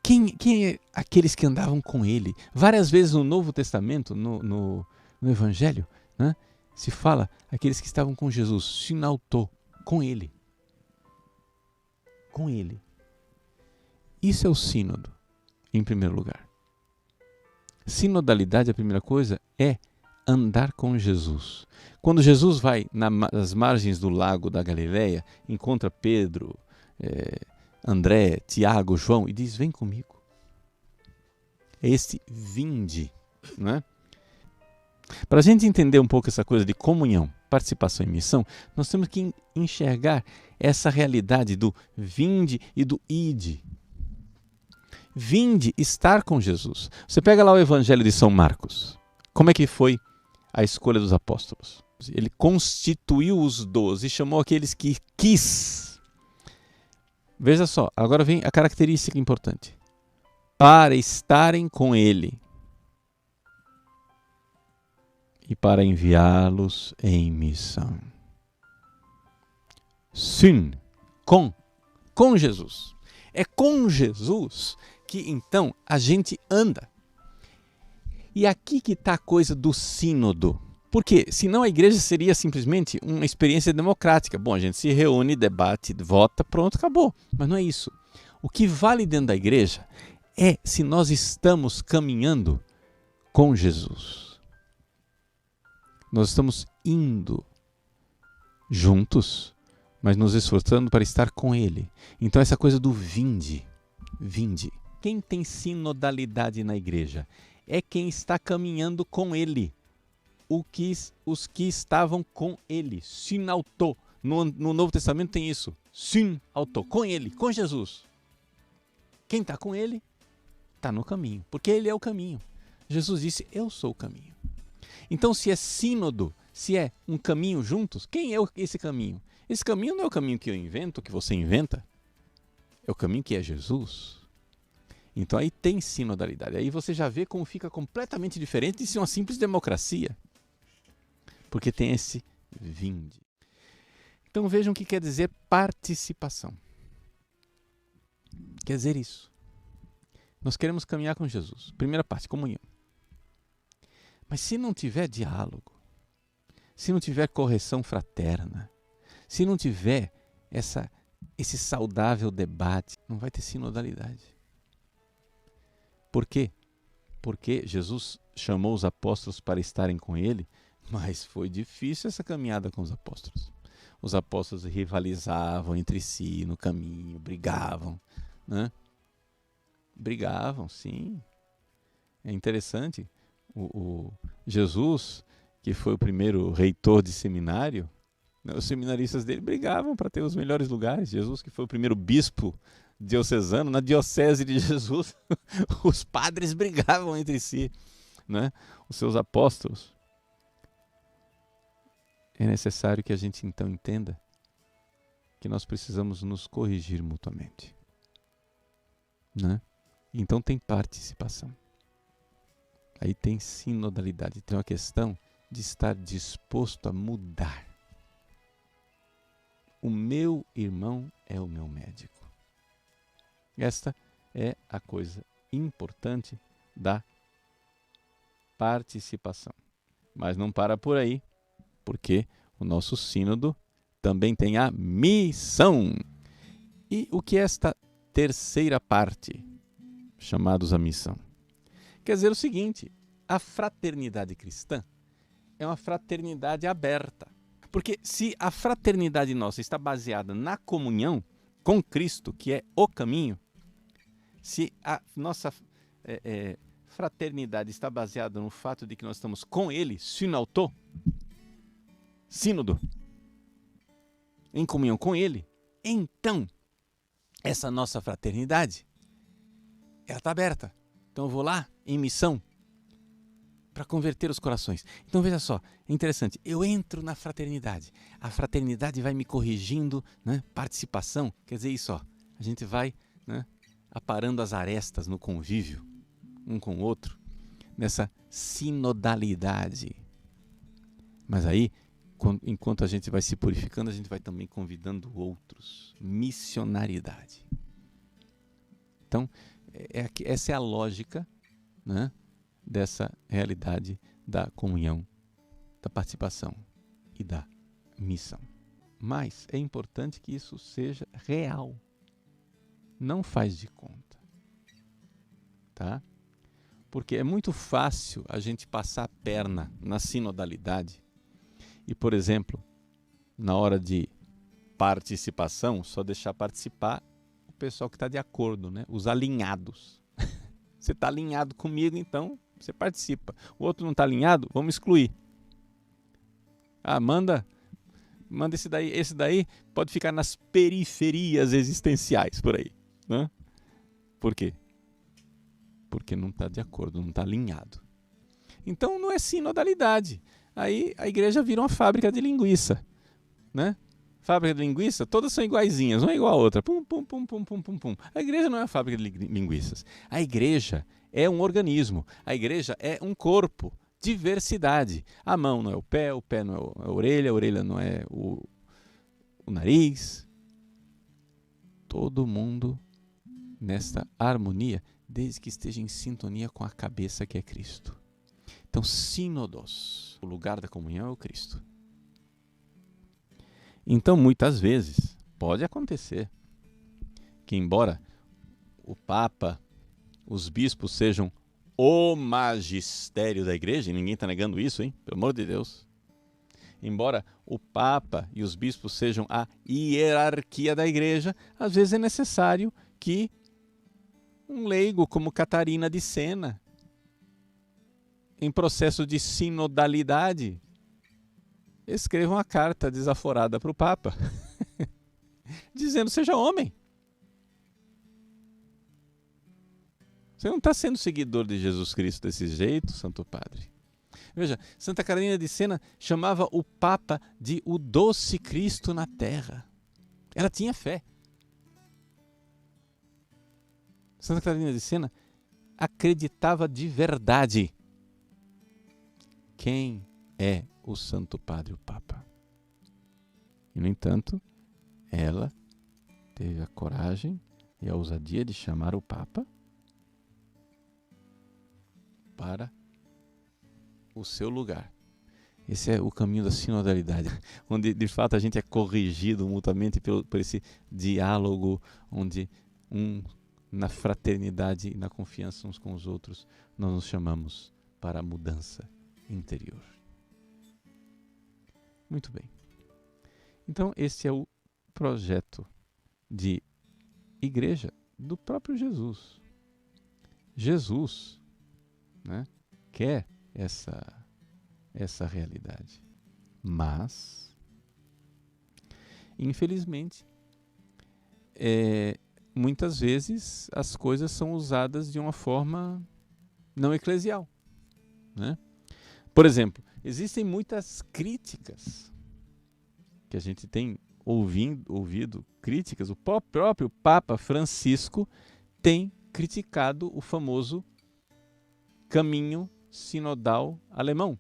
quem é aqueles que andavam com ele? Várias vezes no Novo Testamento, no Evangelho, né, se fala aqueles que estavam com Jesus, sinaltou, com ele. Com ele. Isso é o sínodo, em primeiro lugar. Sinodalidade, a primeira coisa, é andar com Jesus. Quando Jesus vai nas margens do lago da Galileia, encontra Pedro, André, Tiago, João e diz, vem comigo. É este vinde, né? Para a gente entender um pouco essa coisa de comunhão, participação e missão, nós temos que enxergar essa realidade do vinde e do ide. Vinde, estar com Jesus. Você pega lá o Evangelho de São Marcos. Como é que foi a escolha dos apóstolos? Ele constituiu os 12 e chamou aqueles que quis. Veja só, agora vem a característica importante. Para estarem com ele e para enviá-los em missão. Sim, com Jesus. É com Jesus que então a gente anda. E aqui que está a coisa do sínodo. Porque senão a igreja seria simplesmente uma experiência democrática. Bom, a gente se reúne, debate, vota, pronto, acabou. Mas não é isso. O que vale dentro da igreja é se nós estamos caminhando com Jesus. Nós estamos indo juntos, mas nos esforçando para estar com Ele. Então essa coisa do vinde. Quem tem sinodalidade na igreja é quem está caminhando com Ele. Os que estavam com Ele. Sinaltou. No Novo Testamento tem isso. Sinaltou. Com Ele, com Jesus. Quem está com Ele está no caminho, porque Ele é o caminho. Jesus disse, eu sou o caminho. Então, se é sínodo, se é um caminho juntos, quem é esse caminho? Esse caminho não é o caminho que eu invento, que você inventa. É o caminho que é Jesus. Então, aí tem sinodalidade. Aí você já vê como fica completamente diferente de ser uma simples democracia. Porque tem esse vinde. Então, vejam o que quer dizer participação. Quer dizer isso. Nós queremos caminhar com Jesus. Primeira parte, comunhão. Mas se não tiver diálogo, se não tiver correção fraterna, se não tiver esse saudável debate, não vai ter sinodalidade. Por quê? Porque Jesus chamou os apóstolos para estarem com Ele, mas foi difícil essa caminhada com os apóstolos. Os apóstolos rivalizavam entre si no caminho, brigavam, né? Brigavam, sim. É interessante. O Jesus, que foi o primeiro reitor de seminário, os seminaristas dele brigavam para ter os melhores lugares. Jesus, que foi o primeiro bispo diocesano, na diocese de Jesus, os padres brigavam entre si, né? Os seus apóstolos. É necessário que a gente então entenda que nós precisamos nos corrigir mutuamente, né? Então tem participação. Aí tem sinodalidade, tem uma questão de estar disposto a mudar. O meu irmão é o meu médico. Esta é a coisa importante da participação. Mas não para por aí, porque o nosso sínodo também tem a missão. E o que é esta terceira parte, chamados a missão? Quer dizer o seguinte, a fraternidade cristã é uma fraternidade aberta. Porque se a fraternidade nossa está baseada na comunhão com Cristo, que é o caminho, se a nossa fraternidade está baseada no fato de que nós estamos com Ele, sinaltou, sínodo, em comunhão com Ele, então essa nossa fraternidade, ela está aberta. Então eu vou lá em missão para converter os corações. Então veja só, é interessante, eu entro na fraternidade, a fraternidade vai me corrigindo, né? Participação, quer dizer isso, ó, a gente vai, né, aparando as arestas no convívio, um com o outro. nessa sinodalidade. Mas aí, enquanto a gente vai se purificando, a gente vai também convidando outros. Missionaridade. Então, essa é a lógica, né, dessa realidade da comunhão, da participação e da missão. Mas é importante que isso seja real. Não faz de conta. Tá? Porque é muito fácil a gente passar a perna na sinodalidade e, por exemplo, na hora de participação, só deixar participar o pessoal que está de acordo, né? Os alinhados. Você está alinhado comigo, então você participa. O outro não está alinhado, vamos excluir. Ah, manda esse daí pode ficar nas periferias existenciais por aí, né? Por quê? Porque não está de acordo, não está alinhado. Então não é sinodalidade. Aí a igreja vira uma fábrica de linguiça, né? Fábrica de linguiça, todas são iguaizinhas, uma igual a outra. Pum, pum, pum, pum, pum, pum, pum. A igreja não é uma fábrica de linguiças. A igreja é um organismo. A igreja é um corpo. Diversidade. A mão não é o pé não é a orelha não é o nariz. Todo mundo nesta harmonia, desde que esteja em sintonia com a cabeça que é Cristo. Então, sínodos, o lugar da comunhão é o Cristo. Então, muitas vezes, pode acontecer que, embora o Papa, os bispos sejam o magistério da igreja, e ninguém está negando isso, hein? Pelo amor de Deus. Embora o Papa e os bispos sejam a hierarquia da igreja, às vezes é necessário que um leigo como Catarina de Sena, em processo de sinodalidade, escreva uma carta desaforada para o Papa, dizendo: seja homem. Você não está sendo seguidor de Jesus Cristo desse jeito, Santo Padre. Veja, Santa Catarina de Sena chamava o Papa de o doce Cristo na terra. Ela tinha fé. Santa Catarina de Sena acreditava de verdade. Quem é o Santo Padre, o Papa? E, no entanto, ela teve a coragem e a ousadia de chamar o Papa para o seu lugar. Esse é o caminho da sinodalidade, onde de fato a gente é corrigido mutuamente por esse diálogo, onde na fraternidade e na confiança uns com os outros, nós nos chamamos para a mudança interior. Muito bem. Então esse é o projeto de igreja do próprio Jesus. Jesus, né, quer essa realidade. Mas, infelizmente, muitas vezes as coisas são usadas de uma forma não eclesial, né? Por exemplo, existem muitas críticas que a gente tem ouvido críticas. O próprio Papa Francisco tem criticado o famoso caminho sinodal alemão.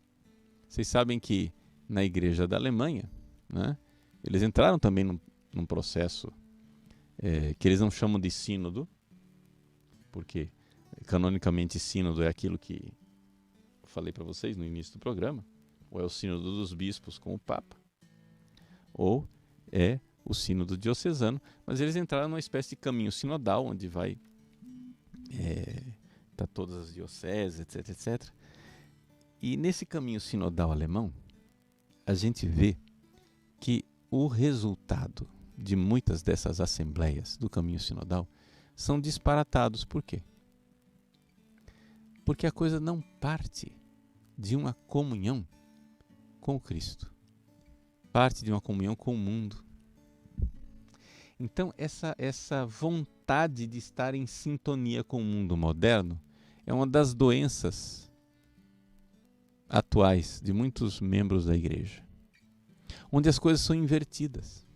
Vocês sabem que na igreja da Alemanha, né, eles entraram também num processo que eles não chamam de sínodo, porque canonicamente sínodo é aquilo que eu falei para vocês no início do programa, ou é o sínodo dos bispos com o Papa, ou é o sínodo diocesano, mas eles entraram numa espécie de caminho sinodal, onde vai tá todas as dioceses, etc, etc. E nesse caminho sinodal alemão, a gente vê que o resultado de muitas dessas assembleias do caminho sinodal são disparatados. Por quê? Porque a coisa não parte de uma comunhão com o Cristo. Parte de uma comunhão com o mundo. Então, essa vontade de estar em sintonia com o mundo moderno é uma das doenças atuais de muitos membros da igreja, onde as coisas são invertidas.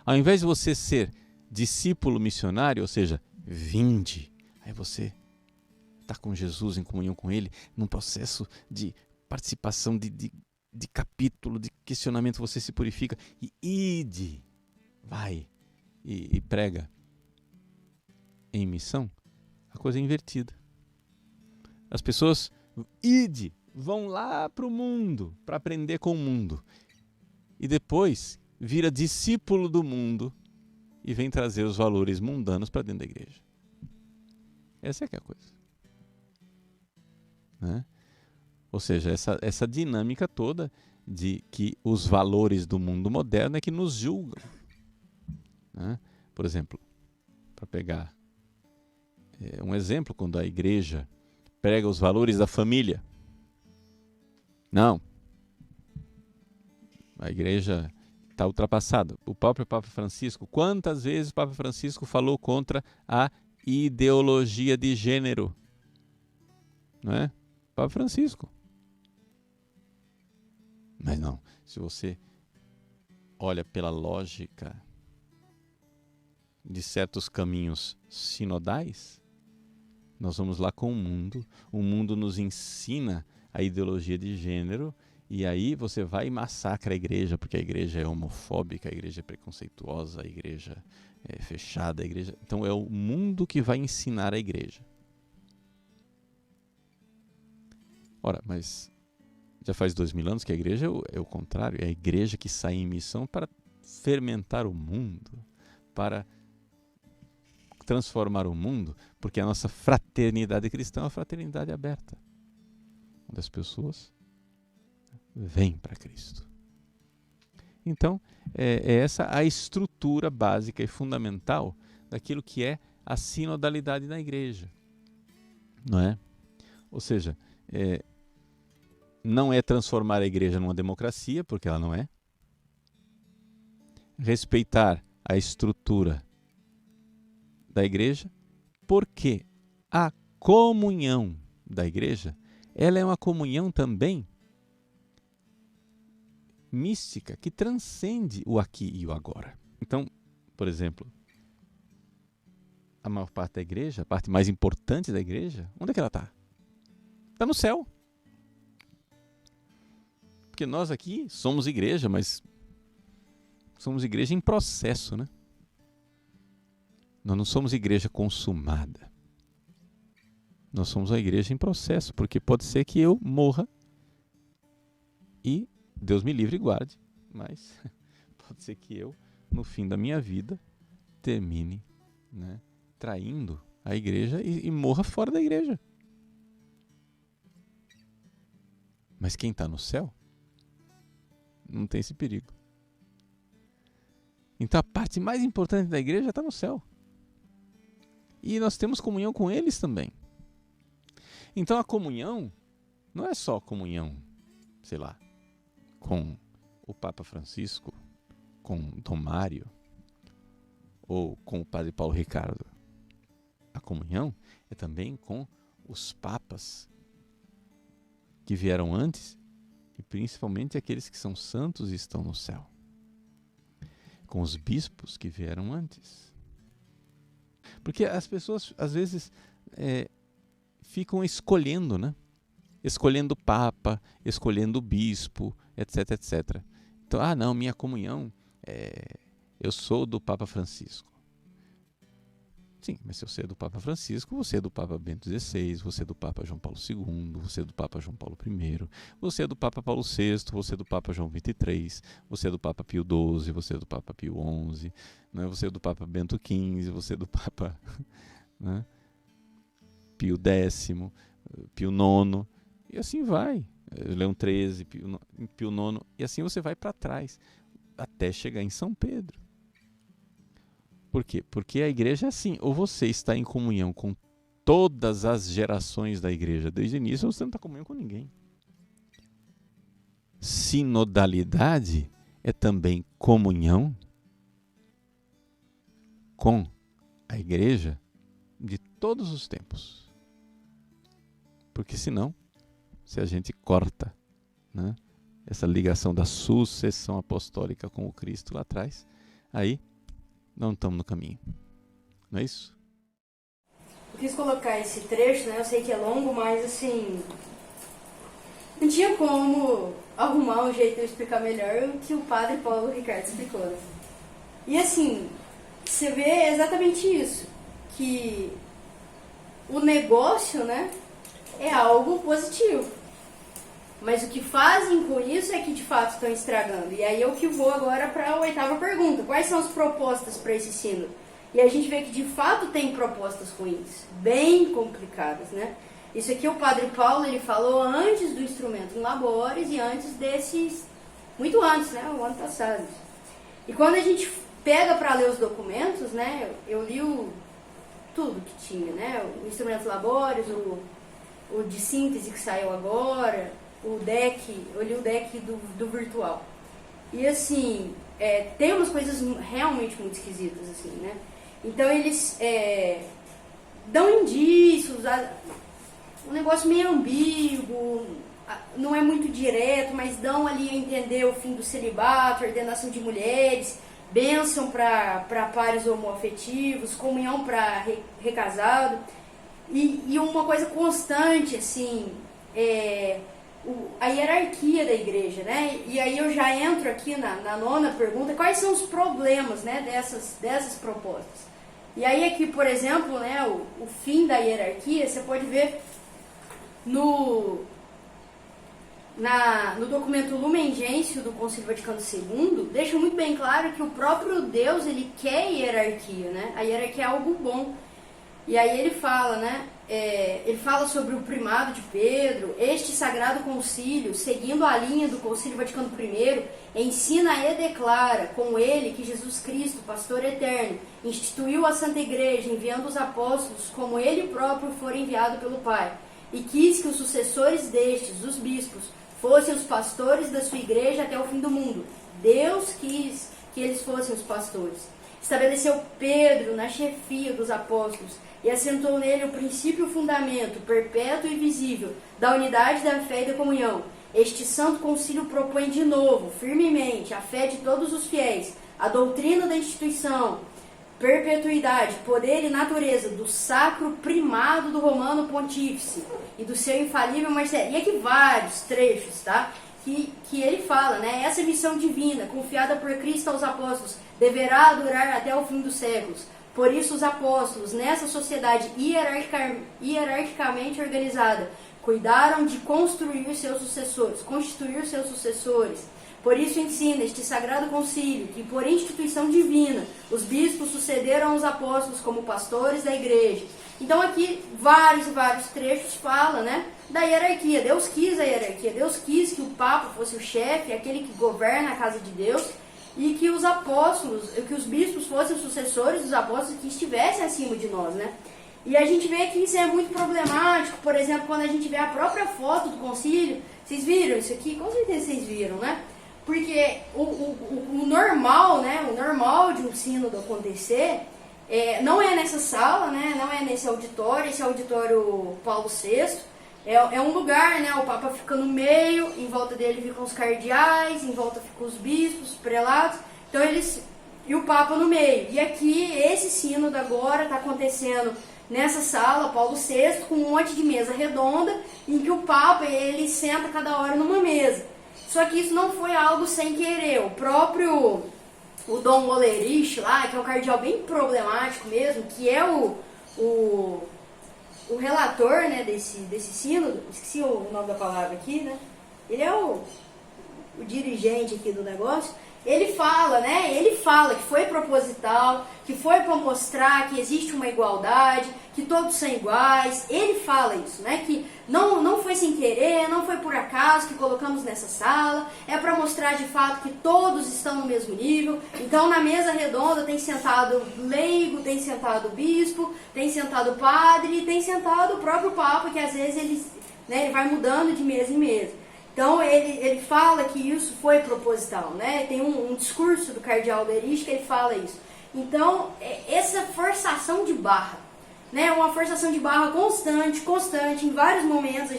Ao invés de você ser discípulo missionário, ou seja, vinde, aí você estar com Jesus, em comunhão com Ele, num processo de participação, de capítulo, de questionamento, você se purifica e ide, vai e prega em missão, a coisa é invertida. As pessoas, vão lá para o mundo, para aprender com o mundo. E depois vira discípulo do mundo e vem trazer os valores mundanos para dentro da igreja. Essa é que é a coisa. Né? Ou seja, essa dinâmica toda de que os valores do mundo moderno é que nos julgam. Né? Por exemplo, para pegar um exemplo, quando a igreja prega os valores da família. Não. A igreja está ultrapassada. O próprio Papa Francisco, quantas vezes o Papa Francisco falou contra a ideologia de gênero? Não é? Papa Francisco. Mas não, se você olha pela lógica de certos caminhos sinodais, nós vamos lá com o mundo nos ensina a ideologia de gênero, e aí você vai e massacra a igreja, porque a igreja é homofóbica, a igreja é preconceituosa, a igreja é fechada, a igreja... Então é o mundo que vai ensinar a igreja. Ora, mas já faz 2000 anos que a igreja é o contrário, é a igreja que sai em missão para fermentar o mundo, para transformar o mundo, porque a nossa fraternidade cristã é uma fraternidade aberta, onde as pessoas vêm para Cristo. Então, é essa a estrutura básica e fundamental daquilo que é a sinodalidade na igreja. Não é? Ou seja, não é transformar a igreja numa democracia, porque ela não é. Respeitar a estrutura da igreja, porque a comunhão da igreja, ela é uma comunhão também mística, que transcende o aqui e o agora. Então, por exemplo, a maior parte da igreja, a parte mais importante da igreja, onde é que ela está? Está no céu. Porque nós aqui somos igreja, mas somos igreja em processo, né? Nós não somos igreja consumada. Nós somos a igreja em processo, porque pode ser que eu morra e Deus me livre e guarde, mas pode ser que eu, no fim da minha vida, termine, né, traindo a igreja e morra fora da igreja. Mas quem está no céu não tem esse perigo. Então a parte mais importante da igreja está no céu. E nós temos comunhão com eles também. Então a comunhão não é só comunhão, sei lá, com o Papa Francisco, com Dom Mário ou com o Padre Paulo Ricardo. A comunhão é também com os papas que vieram antes e principalmente aqueles que são santos e estão no céu. Com os bispos que vieram antes. Porque as pessoas, às vezes, ficam escolhendo, né? Escolhendo o Papa, escolhendo o Bispo, etc, etc. Então, não, minha comunhão, eu sou do Papa Francisco. Sim, mas se você é do Papa Francisco, você é do Papa Bento XVI, você é do Papa João Paulo II, você é do Papa João Paulo I, você é do Papa Paulo VI, você é do Papa João XXIII, você é do Papa Pio XII, você é do Papa Pio XI, né? Você é do Papa Bento XV, você é do Papa né? Pio X, Pio IX, e assim vai. Leão XIII, Pio IX, e assim você vai para trás, até chegar em São Pedro. Por quê? Porque a igreja é assim, ou você está em comunhão com todas as gerações da igreja desde o início, ou você não está em comunhão com ninguém. Sinodalidade é também comunhão com a igreja de todos os tempos. Porque senão, se a gente corta, né, essa ligação da sucessão apostólica com o Cristo lá atrás, aí não estamos no caminho. Não é isso? quis colocar esse trecho, né? Eu sei que é longo, mas assim, não tinha como arrumar um jeito de eu explicar melhor o que o padre Paulo Ricardo explicou, né? E assim, você vê exatamente isso, que o negócio, né, é algo positivo. Mas o que fazem com isso é que de fato estão estragando. E aí eu que vou agora para a 8ª pergunta. Quais são as propostas para esse sínodo? E a gente vê que de fato tem propostas ruins, bem complicadas, né? Isso aqui o padre Paulo ele falou antes do instrumento em labores e antes desses, muito antes, né? O ano passado. E quando a gente pega para ler os documentos, né? Eu li tudo que tinha, né? O instrumento labores, o de síntese que saiu agora, o deck, eu li o deck do virtual. E assim, tem umas coisas realmente muito esquisitas, assim, né? Então eles dão indícios, um negócio meio ambíguo, não é muito direto, mas dão ali a entender o fim do celibato, ordenação de mulheres, bênção para pares homoafetivos, comunhão para recasado. E uma coisa constante, assim, a hierarquia da igreja, né? E aí eu já entro aqui na 9ª pergunta, quais são os problemas, né, dessas propostas? E aí aqui, por exemplo, né, o fim da hierarquia, você pode ver no documento Lumen Gentium do Concílio Vaticano II, deixa muito bem claro que o próprio Deus, ele quer hierarquia, né? A hierarquia é algo bom. E aí ele fala, né? Ele fala sobre o primado de Pedro. Este sagrado concílio, seguindo a linha do Concílio Vaticano I, ensina e declara com ele que Jesus Cristo, pastor eterno, instituiu a Santa Igreja, enviando os apóstolos como ele próprio for enviado pelo Pai, e quis que os sucessores destes, os bispos, fossem os pastores da sua igreja até o fim do mundo. Deus quis que eles fossem os pastores. Estabeleceu Pedro na chefia dos apóstolos e assentou nele o princípio e o fundamento, perpétuo e visível, da unidade da fé e da comunhão. Este santo concílio propõe de novo, firmemente, a fé de todos os fiéis, a doutrina da instituição, perpetuidade, poder e natureza do sacro primado do Romano Pontífice e do seu infalível martério. E aqui vários trechos, tá? Que ele fala, né? Essa missão divina, confiada por Cristo aos apóstolos, deverá durar até o fim dos séculos. Por isso os apóstolos, nessa sociedade hierarquicamente organizada, cuidaram de constituir seus sucessores. Por isso ensina este sagrado concílio que, por instituição divina, os bispos sucederam aos apóstolos como pastores da igreja. Então aqui vários e vários trechos falam, né, da hierarquia. Deus quis a hierarquia, Deus quis que o Papa fosse o chefe, aquele que governa a casa de Deus, e que os apóstolos, que os bispos fossem os sucessores dos apóstolos que estivessem acima de nós, né? E a gente vê que isso é muito problemático, por exemplo, quando a gente vê a própria foto do concílio. Vocês viram isso aqui? Com certeza vocês viram, né? Porque o normal, né? O normal de um sínodo acontecer não é nessa sala, né? Não é nesse auditório, esse auditório Paulo VI. É um lugar, né? O Papa fica no meio, em volta dele ficam os cardeais, em volta ficam os bispos, os prelados. Então e o Papa no meio. E aqui, esse sínodo agora está acontecendo nessa sala, Paulo VI, com um monte de mesa redonda, em que o Papa, ele senta cada hora numa mesa. Só que isso não foi algo sem querer. O próprio Dom Olerich lá, que é um cardeal bem problemático mesmo, que é o relator, né, desse sínodo, esqueci o nome da palavra aqui, né? Ele é o dirigente aqui do negócio. Ele fala, né? Ele fala que foi proposital, que foi para mostrar que existe uma igualdade, que todos são iguais. Ele fala isso, né? Que não foi sem querer, não foi por acaso que colocamos nessa sala. É para mostrar de fato que todos estão no mesmo nível. Então, na mesa redonda tem sentado leigo, tem sentado bispo, tem sentado padre, tem sentado o próprio Papa, que às vezes ele vai mudando de mesa em mesa. Então, ele fala que isso foi proposital, né? Tem um discurso do cardeal Olerich que ele fala isso. Então, essa forçação de barra, né? Uma forçação de barra constante, em vários momentos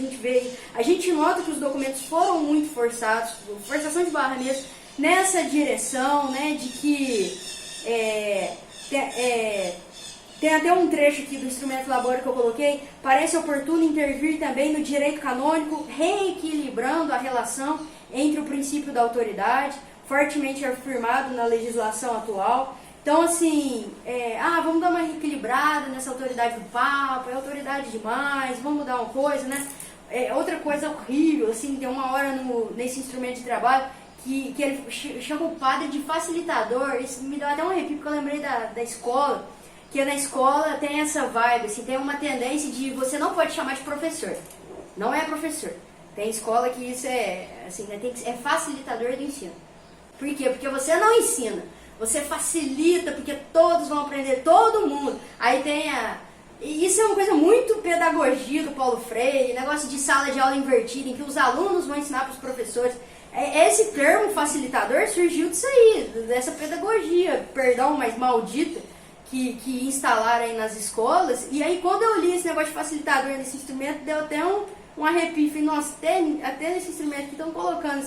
a gente nota que os documentos foram muito forçados, forçação de barra mesmo, nessa direção, né? De que Tem até um trecho aqui do instrumento labor que eu coloquei. Parece oportuno intervir também no direito canônico, reequilibrando a relação entre o princípio da autoridade, fortemente afirmado na legislação atual. Então, assim, vamos dar uma reequilibrada nessa autoridade do Papa, é autoridade demais, vamos mudar uma coisa, né? Outra coisa horrível, assim, tem uma hora nesse instrumento de trabalho que ele chama o padre de facilitador. Isso me deu até um arrepio, porque eu lembrei da escola, que na escola tem essa vibe, assim, tem uma tendência de você não pode chamar de professor, não é professor. Tem escola que isso assim, né, é facilitador do ensino. Por quê? Porque você não ensina, você facilita, porque todos vão aprender, todo mundo. Aí tem isso é uma coisa muito pedagogia do Paulo Freire, negócio de sala de aula invertida, em que os alunos vão ensinar para os professores. Esse termo facilitador surgiu disso aí, dessa pedagogia, perdão, mas maldita, que instalaram aí nas escolas. E aí quando eu li esse negócio de facilitador nesse instrumento, deu até um arrepio. Falei, nossa, até nesse instrumento que estão colocando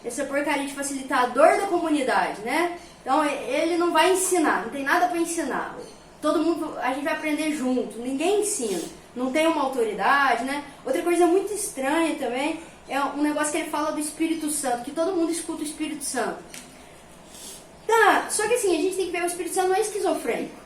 essa porcaria de facilitador da comunidade, né? Então ele não vai ensinar, não tem nada para ensinar. Todo mundo, a gente vai aprender junto, ninguém ensina, não tem uma autoridade, né? Outra coisa muito estranha também é um negócio que ele fala do Espírito Santo, que todo mundo escuta o Espírito Santo. Tá, só que assim, a gente tem que ver, o Espírito Santo não é esquizofrênico,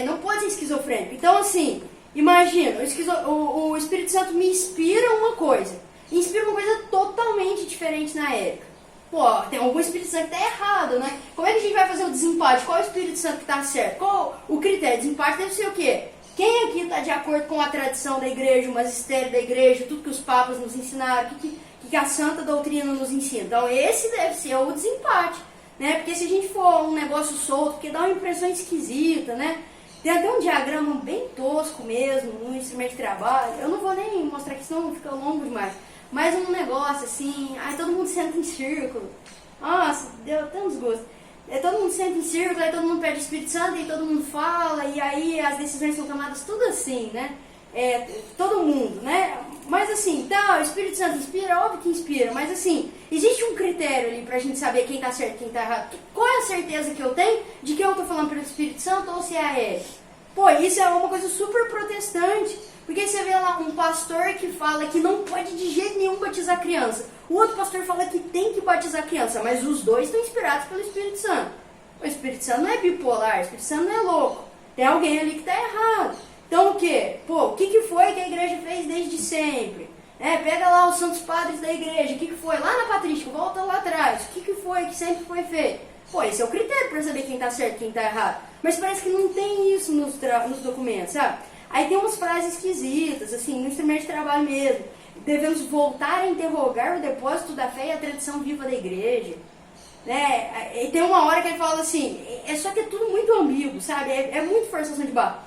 não pode ser esquizofrênico. Então assim, imagina, o Espírito Santo me inspira uma coisa, inspira uma coisa totalmente diferente na Érica. Pô, tem algum Espírito Santo que tá errado, né? Como é que a gente vai fazer o desempate? Qual é o Espírito Santo que tá certo? Qual o critério? Desempate deve ser o quê? Quem aqui está de acordo com a tradição da igreja, o magistério da igreja, tudo que os papas nos ensinaram, o que a santa doutrina nos ensina? Então esse deve ser o desempate, né? Porque se a gente for um negócio solto, porque dá uma impressão esquisita, né? Tem até um diagrama bem tosco mesmo, no instrumento de trabalho. Eu não vou nem mostrar aqui, senão fica longo demais. Mas um negócio assim, aí todo mundo senta em círculo. Nossa, deu até uns gostos. Todo mundo senta em círculo, aí todo mundo pede o Espírito Santo, e todo mundo fala, e aí as decisões são tomadas tudo assim, né? Todo mundo, né? Mas assim, tá, o Espírito Santo inspira, óbvio que inspira, mas assim, existe um critério ali pra gente saber quem tá certo e quem tá errado. Qual é a certeza que eu tenho de que eu tô falando pelo Espírito Santo ou se é a Érica? Pô, isso é uma coisa super protestante. Porque você vê lá um pastor que fala que não pode de jeito nenhum batizar criança. O outro pastor fala que tem que batizar criança, mas os dois estão inspirados pelo Espírito Santo. O Espírito Santo não é bipolar, o Espírito Santo não é louco. Tem alguém ali que está errado. Então o quê? Pô, o que foi que a igreja fez desde sempre? Pega lá os santos padres da igreja, o que foi? Lá na patrística, volta lá atrás. O que foi que sempre foi feito? Pô, esse é o critério para saber quem está certo e quem está errado. Mas parece que não tem isso nos documentos, sabe? Aí tem umas frases esquisitas, assim, no instrumento de trabalho mesmo. Devemos voltar a interrogar o depósito da fé e a tradição viva da igreja. E tem uma hora que ele fala assim, só que é tudo muito ambíguo, sabe? É muito forçação de barra.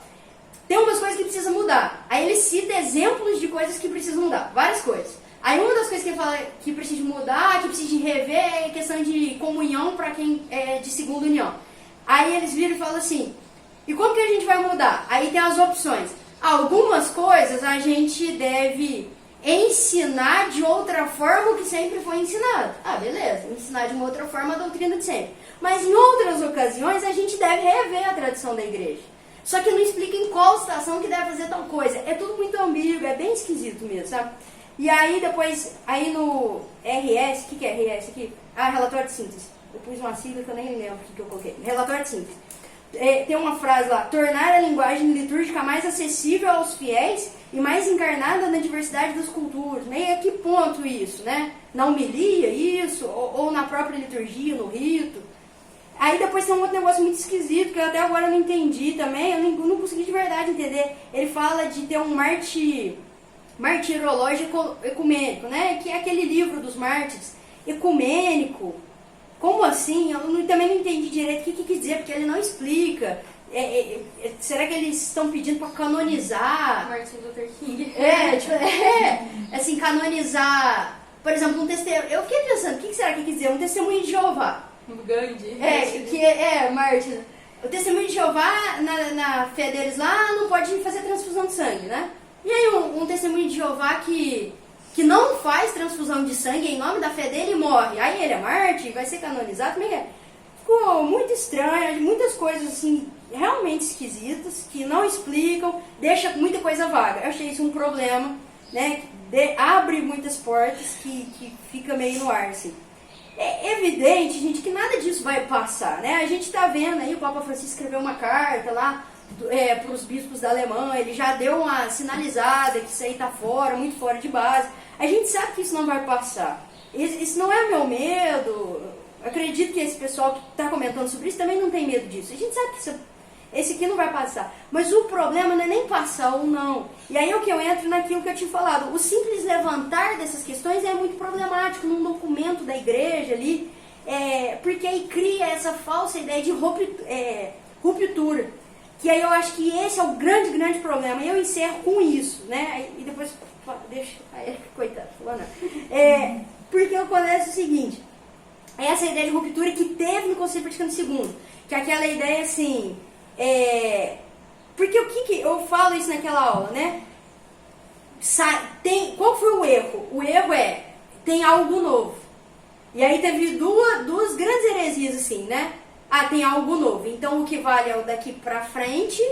Tem umas coisas que precisam mudar. Aí ele cita exemplos de coisas que precisam mudar, várias coisas. Aí uma das coisas que ele fala que precisa mudar, que precisa de rever, é a questão de comunhão para quem é de segunda união. Aí eles viram e falam assim, e como que a gente vai mudar? Aí tem as opções. Algumas coisas a gente deve ensinar de outra forma o que sempre foi ensinado. Ah, beleza, ensinar de uma outra forma a doutrina de sempre. Mas em outras ocasiões a gente deve rever a tradição da igreja. Só que não explica em qual situação que deve fazer tal coisa. É tudo muito ambíguo, é bem esquisito mesmo, sabe? E aí depois, aí no RS, o que é RS aqui? Ah, relatório de síntese. Eu pus uma sigla que eu nem lembro o que eu coloquei. Relatório de síntese. Tem uma frase lá, tornar a linguagem litúrgica mais acessível aos fiéis e mais encarnada na diversidade das culturas. E a que ponto isso, né? Na homilia isso, ou na própria liturgia, no rito. Aí depois tem um outro negócio muito esquisito, que eu até agora não entendi também, eu não consegui de verdade entender. Ele fala de ter um martirológico ecumênico, né? Que é aquele livro dos mártires, ecumênico. Como assim? Eu também não entendi direito o que quer dizer, porque ele não explica. Será que eles estão pedindo para canonizar? Martin Luther King. Assim, canonizar, por exemplo, um testemunho. Eu fiquei pensando, o que será que quer dizer? Um testemunho de Jeová. Gandhi. Martin. O testemunho de Jeová, na fé deles lá, não pode fazer transfusão de sangue, né? E aí um testemunho de Jeová que não faz transfusão de sangue em nome da fé dele e morre. Aí ele é mártir, vai ser canonizado, como é que é? Ficou muito estranho, muitas coisas assim, realmente esquisitas, que não explicam, deixa muita coisa vaga. Eu achei isso um problema, né? Abre muitas portas que fica meio no ar, assim. É evidente, gente, que nada disso vai passar, né? A gente tá vendo aí, o Papa Francisco escreveu uma carta lá para os bispos da Alemanha, ele já deu uma sinalizada que isso aí tá fora, muito fora de base. A gente sabe que isso não vai passar. Isso não é meu medo. Acredito que esse pessoal que está comentando sobre isso também não tem medo disso. A gente sabe que esse aqui não vai passar. Mas o problema não é nem passar ou não. E aí é o que eu entro naquilo que eu tinha falado. O simples levantar dessas questões é muito problemático num documento da igreja ali, porque aí cria essa falsa ideia de ruptura. Que aí eu acho que esse é o grande problema. E eu encerro com isso, né? E depois, deixa... Coitado, fulano. Porque acontece o seguinte... Essa ideia de ruptura que teve no Concílio Vaticano II, que é aquela ideia assim, porque o que eu falo isso naquela aula, né? Qual foi o erro? O erro tem algo novo. E aí teve duas grandes heresias assim, né? Tem algo novo, então o que vale é o daqui pra frente,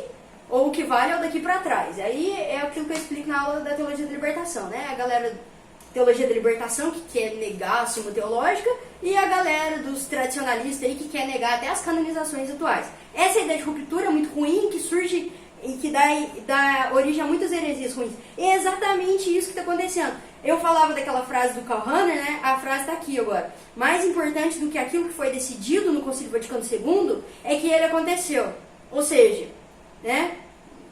ou o que vale é o daqui pra trás. Aí é aquilo que eu explico na aula da Teologia da Libertação, né? A galera Teologia da Libertação, que quer negar a Suma Teológica, e a galera dos tradicionalistas aí que quer negar até as canonizações atuais. Essa ideia de ruptura é muito ruim, que surge e que dá origem a muitas heresias ruins. É exatamente isso que está acontecendo. Eu falava daquela frase do Karl Rahner, né? A frase está aqui agora. Mais importante do que aquilo que foi decidido no Concílio Vaticano II é que ele aconteceu. Ou seja, né?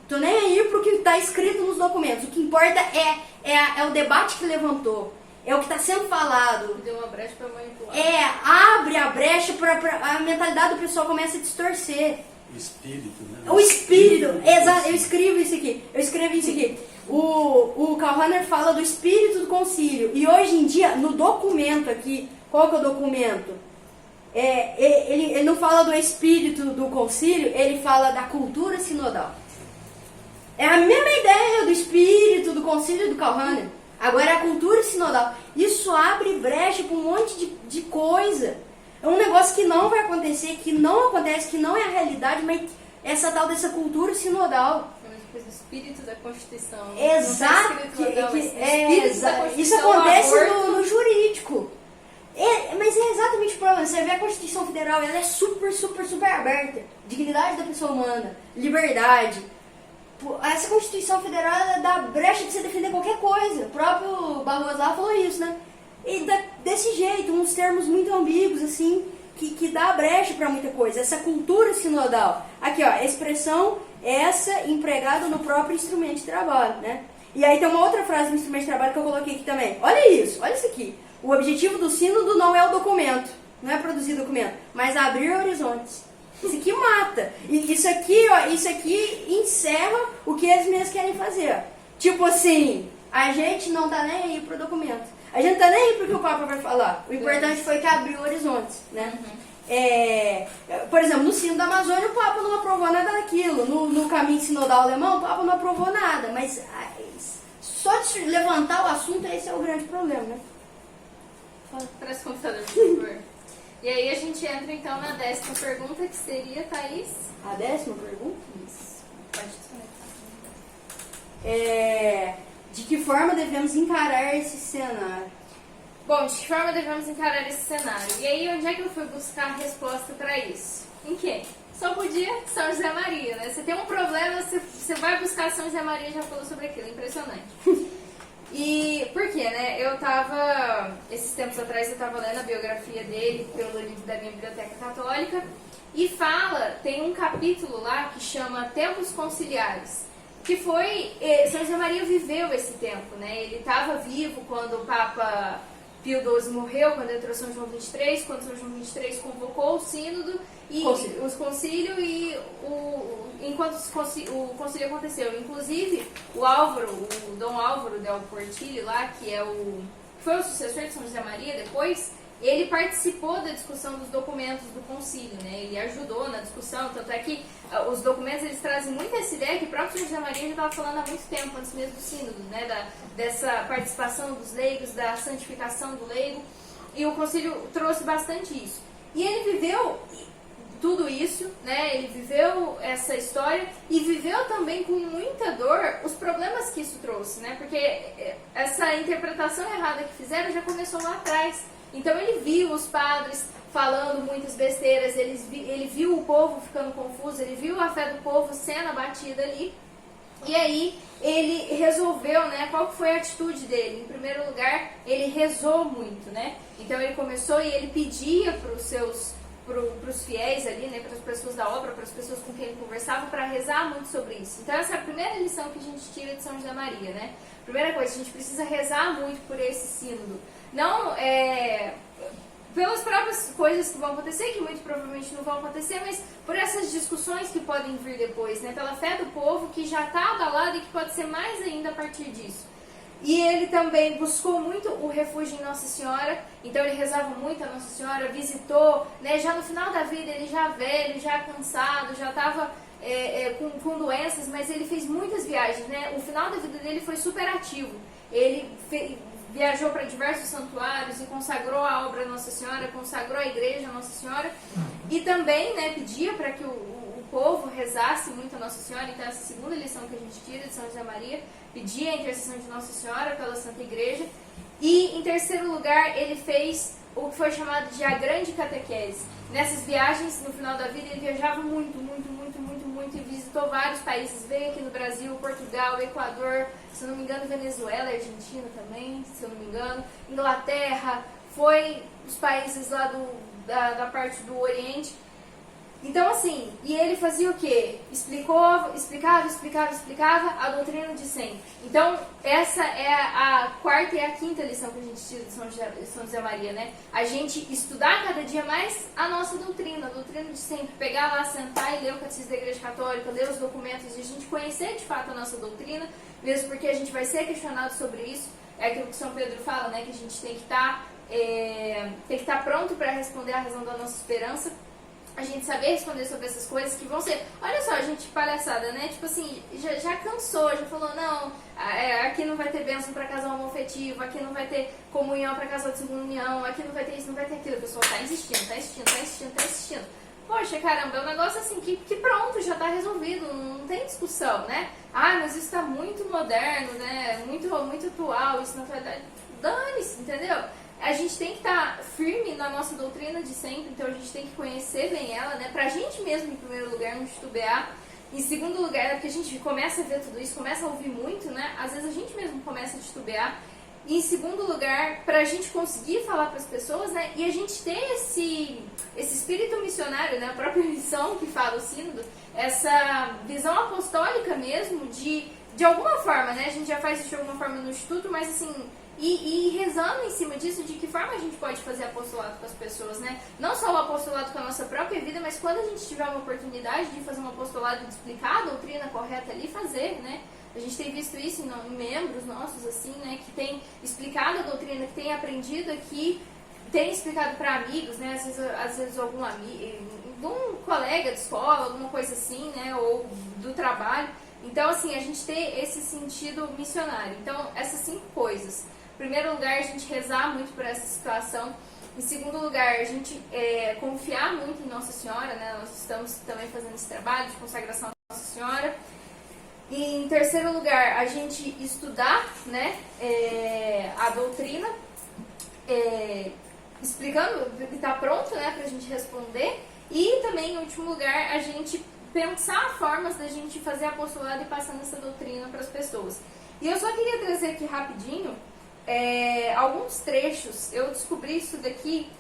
Tô nem aí pro que está escrito nos documentos. O que importa é o debate que levantou. É o que está sendo falado. Deu uma brecha para manipular. Abre a brecha para a mentalidade do pessoal começa a distorcer. O espírito, né? O espírito, exato. Eu escrevi isso aqui. O Karl Rahner fala do espírito do concílio. E hoje em dia, no documento aqui, qual que é o documento? Ele não fala do espírito do concílio, ele fala da cultura sinodal. É a mesma ideia do espírito do concílio do Karl Rahner. Agora é a cultura sinodal. Isso abre brecha para um monte de coisa. É um negócio que não vai acontecer, que não acontece, que não é a realidade, mas essa tal dessa cultura sinodal. O espírito da Constituição. Exato. Isso acontece no jurídico. Mas é exatamente o problema. Você vê a Constituição Federal, ela é super aberta. Dignidade da pessoa humana, liberdade. Essa Constituição Federal ela dá brecha de você defender qualquer coisa. O próprio Barroso lá falou isso, né? E desse jeito, uns termos muito ambíguos, assim, que dá brecha para muita coisa. Essa cultura sinodal. Aqui, ó, expressão essa empregada no próprio instrumento de trabalho, né? E aí tem uma outra frase do instrumento de trabalho que eu coloquei aqui também. Olha isso aqui. O objetivo do sínodo não é o documento, não é produzir documento, mas abrir horizontes. Isso aqui mata. E isso aqui encerra o que eles mesmos querem fazer. Tipo assim, a gente não tá nem aí pro documento. A gente tá nem aí pro que o Papa vai falar. O importante foi que abriu horizontes, né? Por exemplo, no Sínodo da Amazônia o Papa não aprovou nada daquilo. No caminho sinodal alemão o Papa não aprovou nada. Mas só de levantar o assunto, esse é o grande problema, né? Traz o computador, por favor. E aí a gente entra então na 10ª pergunta, que seria, Thaís? A 10ª pergunta? Isso. Pode de que forma devemos encarar esse cenário? Bom, de que forma devemos encarar esse cenário? E aí, onde é que eu fui buscar a resposta para isso? Em quem? Só podia São José Maria, né? Você tem um problema, você vai buscar São José Maria, já falou sobre aquilo, impressionante. E por quê, né? Esses tempos atrás, eu estava lendo a biografia dele pelo livro da minha Biblioteca Católica, e tem um capítulo lá que chama Tempos Conciliares, que foi, São José Maria viveu esse tempo, né? Ele estava vivo quando o Papa Pio XII morreu, quando entrou São João XXIII, quando São João XXIII convocou o sínodo, e os concílios, e enquanto o concílio aconteceu. Inclusive, o Dom Álvaro del Portillo lá, que foi o sucessor de São José Maria depois, ele participou da discussão dos documentos do concílio, né? Ele ajudou na discussão, tanto é que os documentos eles trazem muito essa ideia que o próprio São José Maria já estava falando há muito tempo, antes mesmo do sínodo, né? Dessa participação dos leigos, da santificação do leigo, e o concílio trouxe bastante isso. E ele viveu tudo isso, né? Ele viveu essa história e viveu também com muita dor os problemas que isso trouxe, né? Porque essa interpretação errada que fizeram já começou lá atrás. Então ele viu os padres falando muitas besteiras, ele viu o povo ficando confuso, ele viu a fé do povo sendo abatida ali. E aí ele resolveu, né, qual foi a atitude dele? Em primeiro lugar, ele rezou muito, né? Então ele começou e ele pedia para os fiéis ali, né, para as pessoas da obra, para as pessoas com quem ele conversava, para rezar muito sobre isso. Então essa é a primeira lição que a gente tira de São José Maria, né? Primeira coisa, a gente precisa rezar muito por esse sínodo. Não pelas próprias coisas que vão acontecer, que muito provavelmente não vão acontecer, mas por essas discussões que podem vir depois, né? Pela fé do povo que já está abalada e que pode ser mais ainda a partir disso. E ele também buscou muito o refúgio em Nossa Senhora, então ele rezava muito a Nossa Senhora, visitou, né? Já no final da vida, ele já velho, já cansado, já estava com doenças, mas ele fez muitas viagens, né? O final da vida dele foi super ativo. Ele viajou para diversos santuários e consagrou a obra Nossa Senhora, consagrou a igreja Nossa Senhora e também, né, pedia para que o povo rezasse muito a Nossa Senhora. Então essa segunda lição que a gente tira de São José Maria, pedia a intercessão de Nossa Senhora pela Santa Igreja. E em terceiro lugar, ele fez o que foi chamado de a grande catequese. Nessas viagens, no final da vida, ele viajava muito e visitou vários países. Veio aqui no Brasil, Portugal, Equador, se eu não me engano, Venezuela, Argentina também, se eu não me engano, Inglaterra, foi os países lá da parte do Oriente. Então, assim, e ele fazia o quê? Explicava a doutrina de sempre. Então, essa é a quarta e a quinta lição que a gente tira de São José Maria, né? A gente estudar cada dia mais a nossa doutrina, a doutrina de sempre. Pegar lá, sentar e ler o Catecismo da Igreja Católica, ler os documentos e a gente conhecer de fato a nossa doutrina, mesmo porque a gente vai ser questionado sobre isso. É aquilo que São Pedro fala, né? Que a gente tem que estar pronto para responder à razão da nossa esperança. A gente saber responder sobre essas coisas que vão ser... Olha só, gente, palhaçada, né? Tipo assim, já cansou, já falou, não, aqui não vai ter bênção para casal homoafetivo, aqui não vai ter comunhão para casal de segunda união, aqui não vai ter isso, não vai ter aquilo. O pessoal tá insistindo. Poxa, caramba, é um negócio assim que pronto, já tá resolvido, não tem discussão, né? Ah, mas isso tá muito moderno, né? Muito atual, isso não vai dar... Dane-se, entendeu? A gente tem que estar firme na nossa doutrina de sempre, então a gente tem que conhecer bem ela, né? Pra gente mesmo, em primeiro lugar, não titubear. Em segundo lugar, é porque a gente começa a ver tudo isso, começa a ouvir muito, né? Às vezes a gente mesmo começa a titubear. E em segundo lugar, pra gente conseguir falar pras pessoas, né? E a gente ter esse espírito missionário, né? A própria missão que fala o sínodo, essa visão apostólica mesmo de alguma forma, né? A gente já faz isso de alguma forma no Instituto, mas assim... E rezando em cima disso, de que forma a gente pode fazer apostolado com as pessoas, né? Não só o apostolado com a nossa própria vida, mas quando a gente tiver uma oportunidade de fazer um apostolado, de explicar a doutrina correta ali, fazer, né? A gente tem visto isso em membros nossos, assim, né? Que tem explicado a doutrina, que tem aprendido aqui, tem explicado para amigos, né? Às vezes algum amigo, um colega de escola, alguma coisa assim, né? Ou do trabalho. Então, assim, a gente tem esse sentido missionário. Então, essas 5 coisas. Em primeiro lugar, a gente rezar muito por essa situação. Em segundo lugar, a gente confiar muito em Nossa Senhora, né? Nós estamos também fazendo esse trabalho de consagração a Nossa Senhora. E em terceiro lugar, a gente estudar, né? A doutrina, explicando que está pronto, né? Para a gente responder. E também, em último lugar, a gente pensar formas da gente fazer apostolado e passando essa doutrina para as pessoas. E eu só queria trazer aqui rapidinho alguns trechos. Eu descobri isso daqui.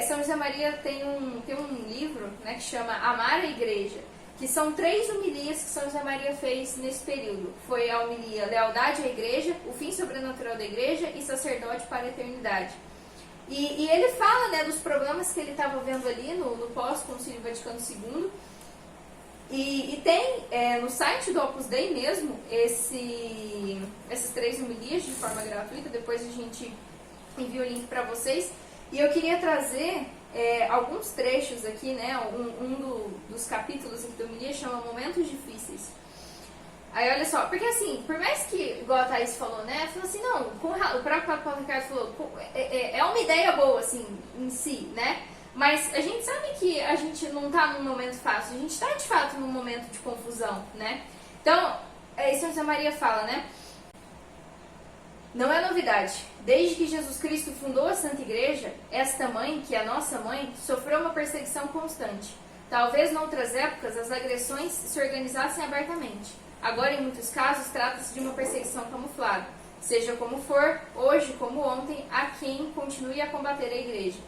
São José Maria tem um livro, né, que chama Amar a Igreja, que são 3 homilias que São José Maria fez nesse período. Foi a homilia Lealdade à Igreja, O Fim Sobrenatural da Igreja e Sacerdote para a Eternidade. E ele fala, né, dos problemas que ele estava vendo ali no pós-Concílio Vaticano II. E tem no site do Opus Dei mesmo essas 3 homilias de forma gratuita. Depois a gente envia o link para vocês. E eu queria trazer alguns trechos aqui, né? Dos capítulos aqui da homilia chama Momentos Difíceis. Aí olha só, porque assim, por mais que, igual a Thaís falou, né? Falou assim, não, o próprio Paulo Ricardo falou, é uma ideia boa, assim, em si, né? Mas a gente sabe que a gente não está num momento fácil, a gente está de fato num momento de confusão, né? Então, São José Maria fala, né? Não é novidade. Desde que Jesus Cristo fundou a Santa Igreja, esta mãe, que é a nossa mãe, sofreu uma perseguição constante. Talvez, em outras épocas, as agressões se organizassem abertamente. Agora, em muitos casos, trata-se de uma perseguição camuflada. Seja como for, hoje como ontem, há quem continue a combater a Igreja.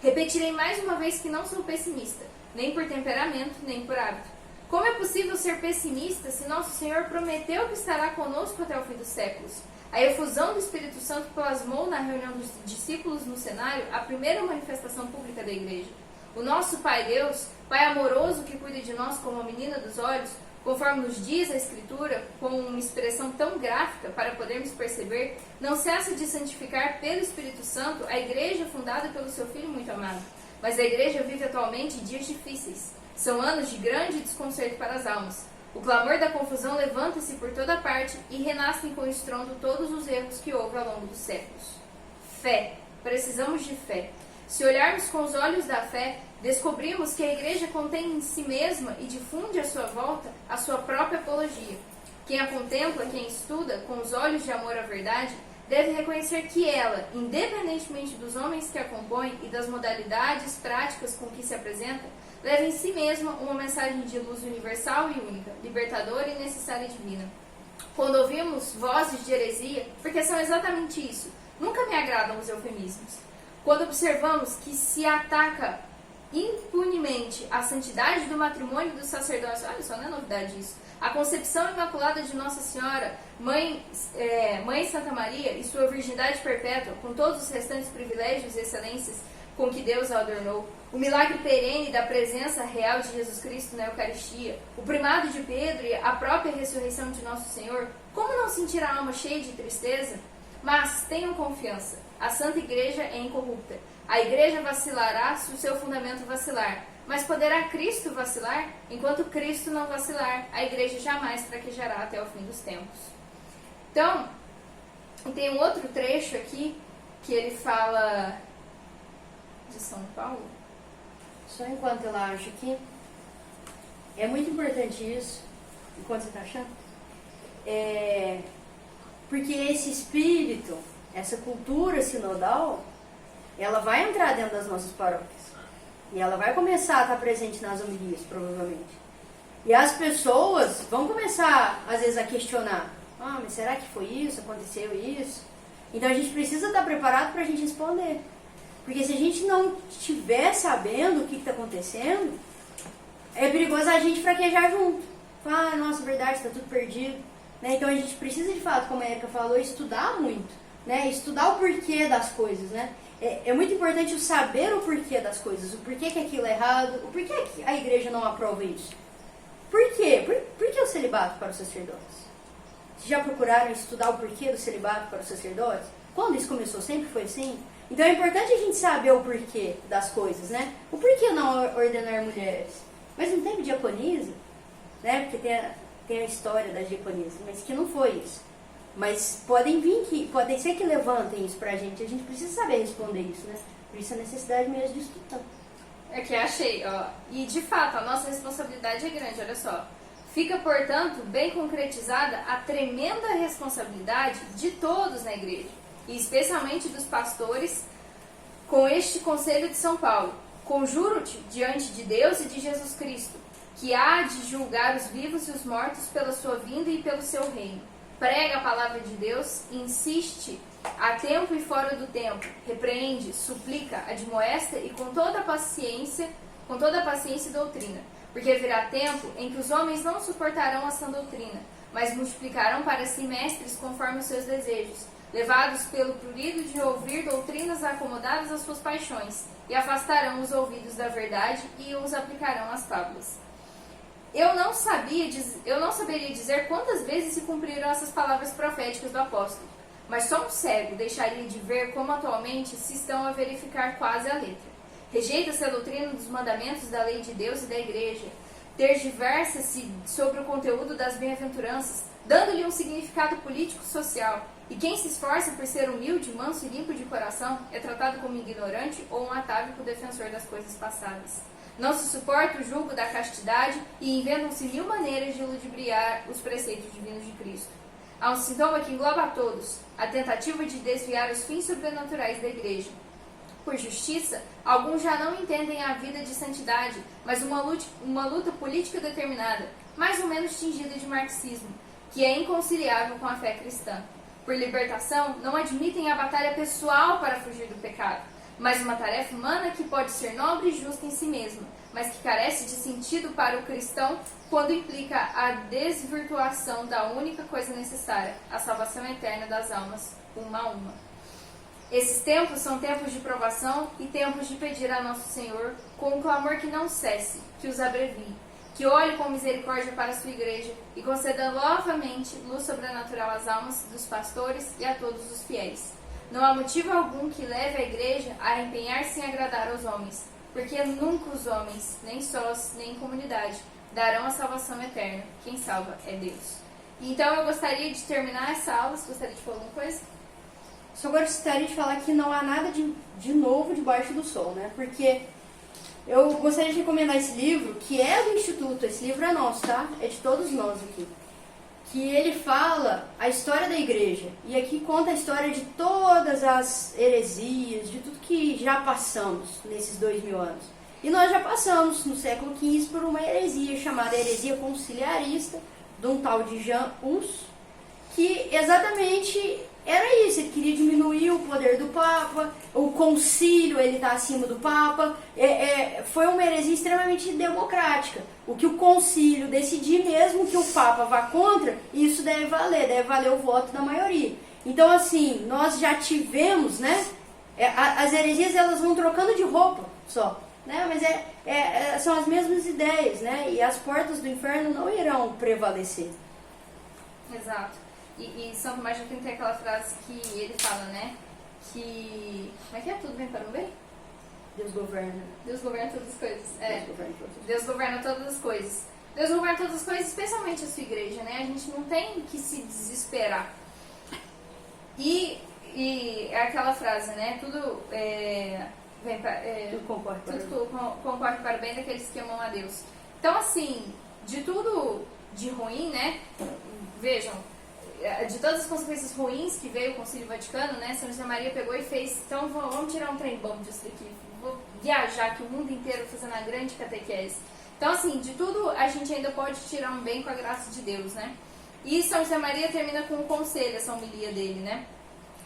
Repetirei mais uma vez que não sou pessimista, nem por temperamento, nem por hábito. Como é possível ser pessimista se Nosso Senhor prometeu que estará conosco até o fim dos séculos? A efusão do Espírito Santo plasmou na reunião dos discípulos no cenário a primeira manifestação pública da Igreja. O nosso Pai Deus, Pai amoroso que cuida de nós como a menina dos olhos, conforme nos diz a Escritura, com uma expressão tão gráfica para podermos perceber, não cessa de santificar pelo Espírito Santo a Igreja fundada pelo seu Filho muito amado. Mas a Igreja vive atualmente dias difíceis. São anos de grande desconcerto para as almas. O clamor da confusão levanta-se por toda parte e renascem com estrondo todos os erros que houve ao longo dos séculos. Fé. Precisamos de fé. Se olharmos com os olhos da fé, descobrimos que a Igreja contém em si mesma e difunde à sua volta a sua própria apologia. Quem a contempla, quem estuda com os olhos de amor à verdade, deve reconhecer que ela, independentemente dos homens que a compõem e das modalidades práticas com que se apresenta, leva em si mesma uma mensagem de luz universal e única, libertadora e necessária e divina. Quando ouvimos vozes de heresia, porque são exatamente isso, nunca me agradam os eufemismos. Quando observamos que se ataca impunemente a santidade do matrimônio e do sacerdócio, olha só, não é novidade isso, a concepção imaculada de Nossa Senhora, Mãe Santa Maria e sua virgindade perpétua, com todos os restantes privilégios e excelências com que Deus a adornou, o milagre perene da presença real de Jesus Cristo na Eucaristia, o primado de Pedro e a própria ressurreição de Nosso Senhor, como não sentir a alma cheia de tristeza? Mas tenham confiança, a Santa Igreja é incorrupta. A Igreja vacilará se o seu fundamento vacilar, mas poderá Cristo vacilar? Enquanto Cristo não vacilar, a Igreja jamais fraquejará até o fim dos tempos. Então, tem um outro trecho aqui que ele fala de São Paulo. Só enquanto eu acho aqui, é muito importante isso, enquanto você está achando, porque esse espírito, essa cultura sinodal, ela vai entrar dentro das nossas paróquias. E ela vai começar a estar presente nas homilias, provavelmente. E as pessoas vão começar, às vezes, a questionar. Ah, mas será que foi isso? Aconteceu isso? Então a gente precisa estar preparado para a gente responder. Porque se a gente não estiver sabendo o que está acontecendo, é perigoso a gente fraquejar junto. Ah, nossa, verdade, está tudo perdido. Né? Então a gente precisa, de fato, como a Erika falou, estudar muito. Né? Estudar o porquê das coisas. Né? É muito importante o saber o porquê das coisas. O porquê que aquilo é errado. O porquê que a igreja não aprova isso. Por quê? Por que o celibato para os sacerdotes? Vocês já procuraram estudar o porquê do celibato para os sacerdotes? Quando isso começou? Sempre foi assim? Então é importante a gente saber o porquê das coisas, né? O porquê não ordenar mulheres? Mas não tem diaconisa, né? Porque tem a história das diaconisas, mas que não foi isso. Mas podem ser que levantem isso pra gente. A gente precisa saber responder isso, né? Por isso a necessidade mesmo de estudar. É que achei, ó. E de fato, a nossa responsabilidade é grande, olha só. Fica, portanto, bem concretizada a tremenda responsabilidade de todos na igreja, e especialmente dos pastores, com este Conselho de São Paulo. Conjuro-te diante de Deus e de Jesus Cristo, que há de julgar os vivos e os mortos pela sua vinda e pelo seu reino. Prega a palavra de Deus, insiste a tempo e fora do tempo, repreende, suplica, admoesta e com toda a paciência e doutrina. Porque virá tempo em que os homens não suportarão a sã doutrina, mas multiplicarão para si mestres conforme os seus desejos, levados pelo prurido de ouvir doutrinas acomodadas às suas paixões, e afastarão os ouvidos da verdade e os aplicarão às fábulas. Eu não saberia dizer quantas vezes se cumpriram essas palavras proféticas do apóstolo, mas só um cego deixaria de ver como atualmente se estão a verificar quase a letra. Rejeita-se a doutrina dos mandamentos da lei de Deus e da igreja, tergiversa-se sobre o conteúdo das bem-aventuranças, dando-lhe um significado político-social, E quem se esforça por ser humilde, manso e limpo de coração é tratado como ignorante ou um atávico defensor das coisas passadas. Não se suporta o jugo da castidade e inventam-se 1000 maneiras de ludibriar os preceitos divinos de Cristo. Há um sintoma que engloba a todos, a tentativa de desviar os fins sobrenaturais da igreja. Por justiça, alguns já não entendem a vida de santidade, mas uma luta política determinada, mais ou menos tingida de marxismo, que é inconciliável com a fé cristã. Por libertação, não admitem a batalha pessoal para fugir do pecado, mas uma tarefa humana que pode ser nobre e justa em si mesma, mas que carece de sentido para o cristão quando implica a desvirtuação da única coisa necessária, a salvação eterna das almas, uma a uma. Esses tempos são tempos de provação e tempos de pedir a Nosso Senhor com um clamor que não cesse, que os abrevie, que olhe com misericórdia para a sua igreja e conceda novamente luz sobrenatural às almas dos pastores e a todos os fiéis. Não há motivo algum que leve a igreja a empenhar-se em agradar aos homens, porque nunca os homens, nem sós, nem em comunidade, darão a salvação eterna. Quem salva é Deus. Então eu gostaria de terminar essa aula. Você gostaria de falar alguma coisa? Só gostaria de falar que não há nada de novo debaixo do sol, né? Porque eu gostaria de recomendar esse livro, que é do Instituto. Esse livro é nosso, tá? É de todos nós aqui. Que ele fala a história da igreja. E aqui conta a história de todas as heresias, de tudo que já passamos nesses 2000 anos. E nós já passamos no século XV por uma heresia chamada heresia conciliarista, de um tal de Jean Hus, que exatamente era isso. Ele queria diminuir o poder do Papa, o concílio, ele está acima do Papa. Foi uma heresia extremamente democrática. O que o concílio decidir, mesmo que o Papa vá contra, isso deve valer o voto da maioria. Então, assim, nós já tivemos, né? As heresias, elas vão trocando de roupa só, né? Mas são as mesmas ideias, né? E as portas do inferno não irão prevalecer. Exato. E São Tomás de Aquino tem aquela frase que ele fala, né? Que... Como é que é? Tudo bem para o bem? Deus governa. Deus governa todas as coisas. Deus governa todas as coisas. Deus governa todas as coisas, especialmente a sua igreja, né? A gente não tem que se desesperar. E é aquela frase, né? Tudo concorre para o bem daqueles que amam a Deus. Então, assim, de tudo de ruim, né? Vejam, de todas as consequências ruins que veio o Concílio Vaticano, né? São José Maria pegou e fez, então vamos tirar um trem bom disso daqui, vou viajar aqui o mundo inteiro fazendo a grande catequese. Então, assim, de tudo a gente ainda pode tirar um bem com a graça de Deus, né? E São José Maria termina com um conselho, essa homilia dele, né?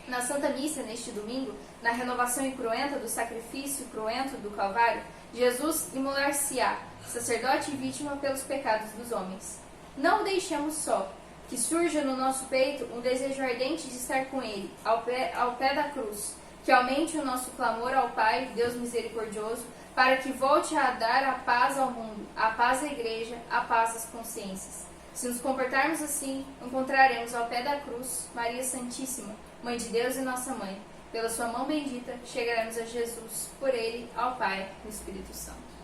Na Santa Missa, neste domingo, na renovação incruenta do sacrifício cruento do Calvário, Jesus imolar-se-á, sacerdote e vítima pelos pecados dos homens. Não o deixemos só, que surja no nosso peito um desejo ardente de estar com Ele, ao pé da cruz, que aumente o nosso clamor ao Pai, Deus misericordioso, para que volte a dar a paz ao mundo, a paz à igreja, a paz às consciências. Se nos comportarmos assim, encontraremos ao pé da cruz Maria Santíssima, Mãe de Deus e nossa Mãe. Pela sua mão bendita, chegaremos a Jesus, por Ele, ao Pai, no Espírito Santo.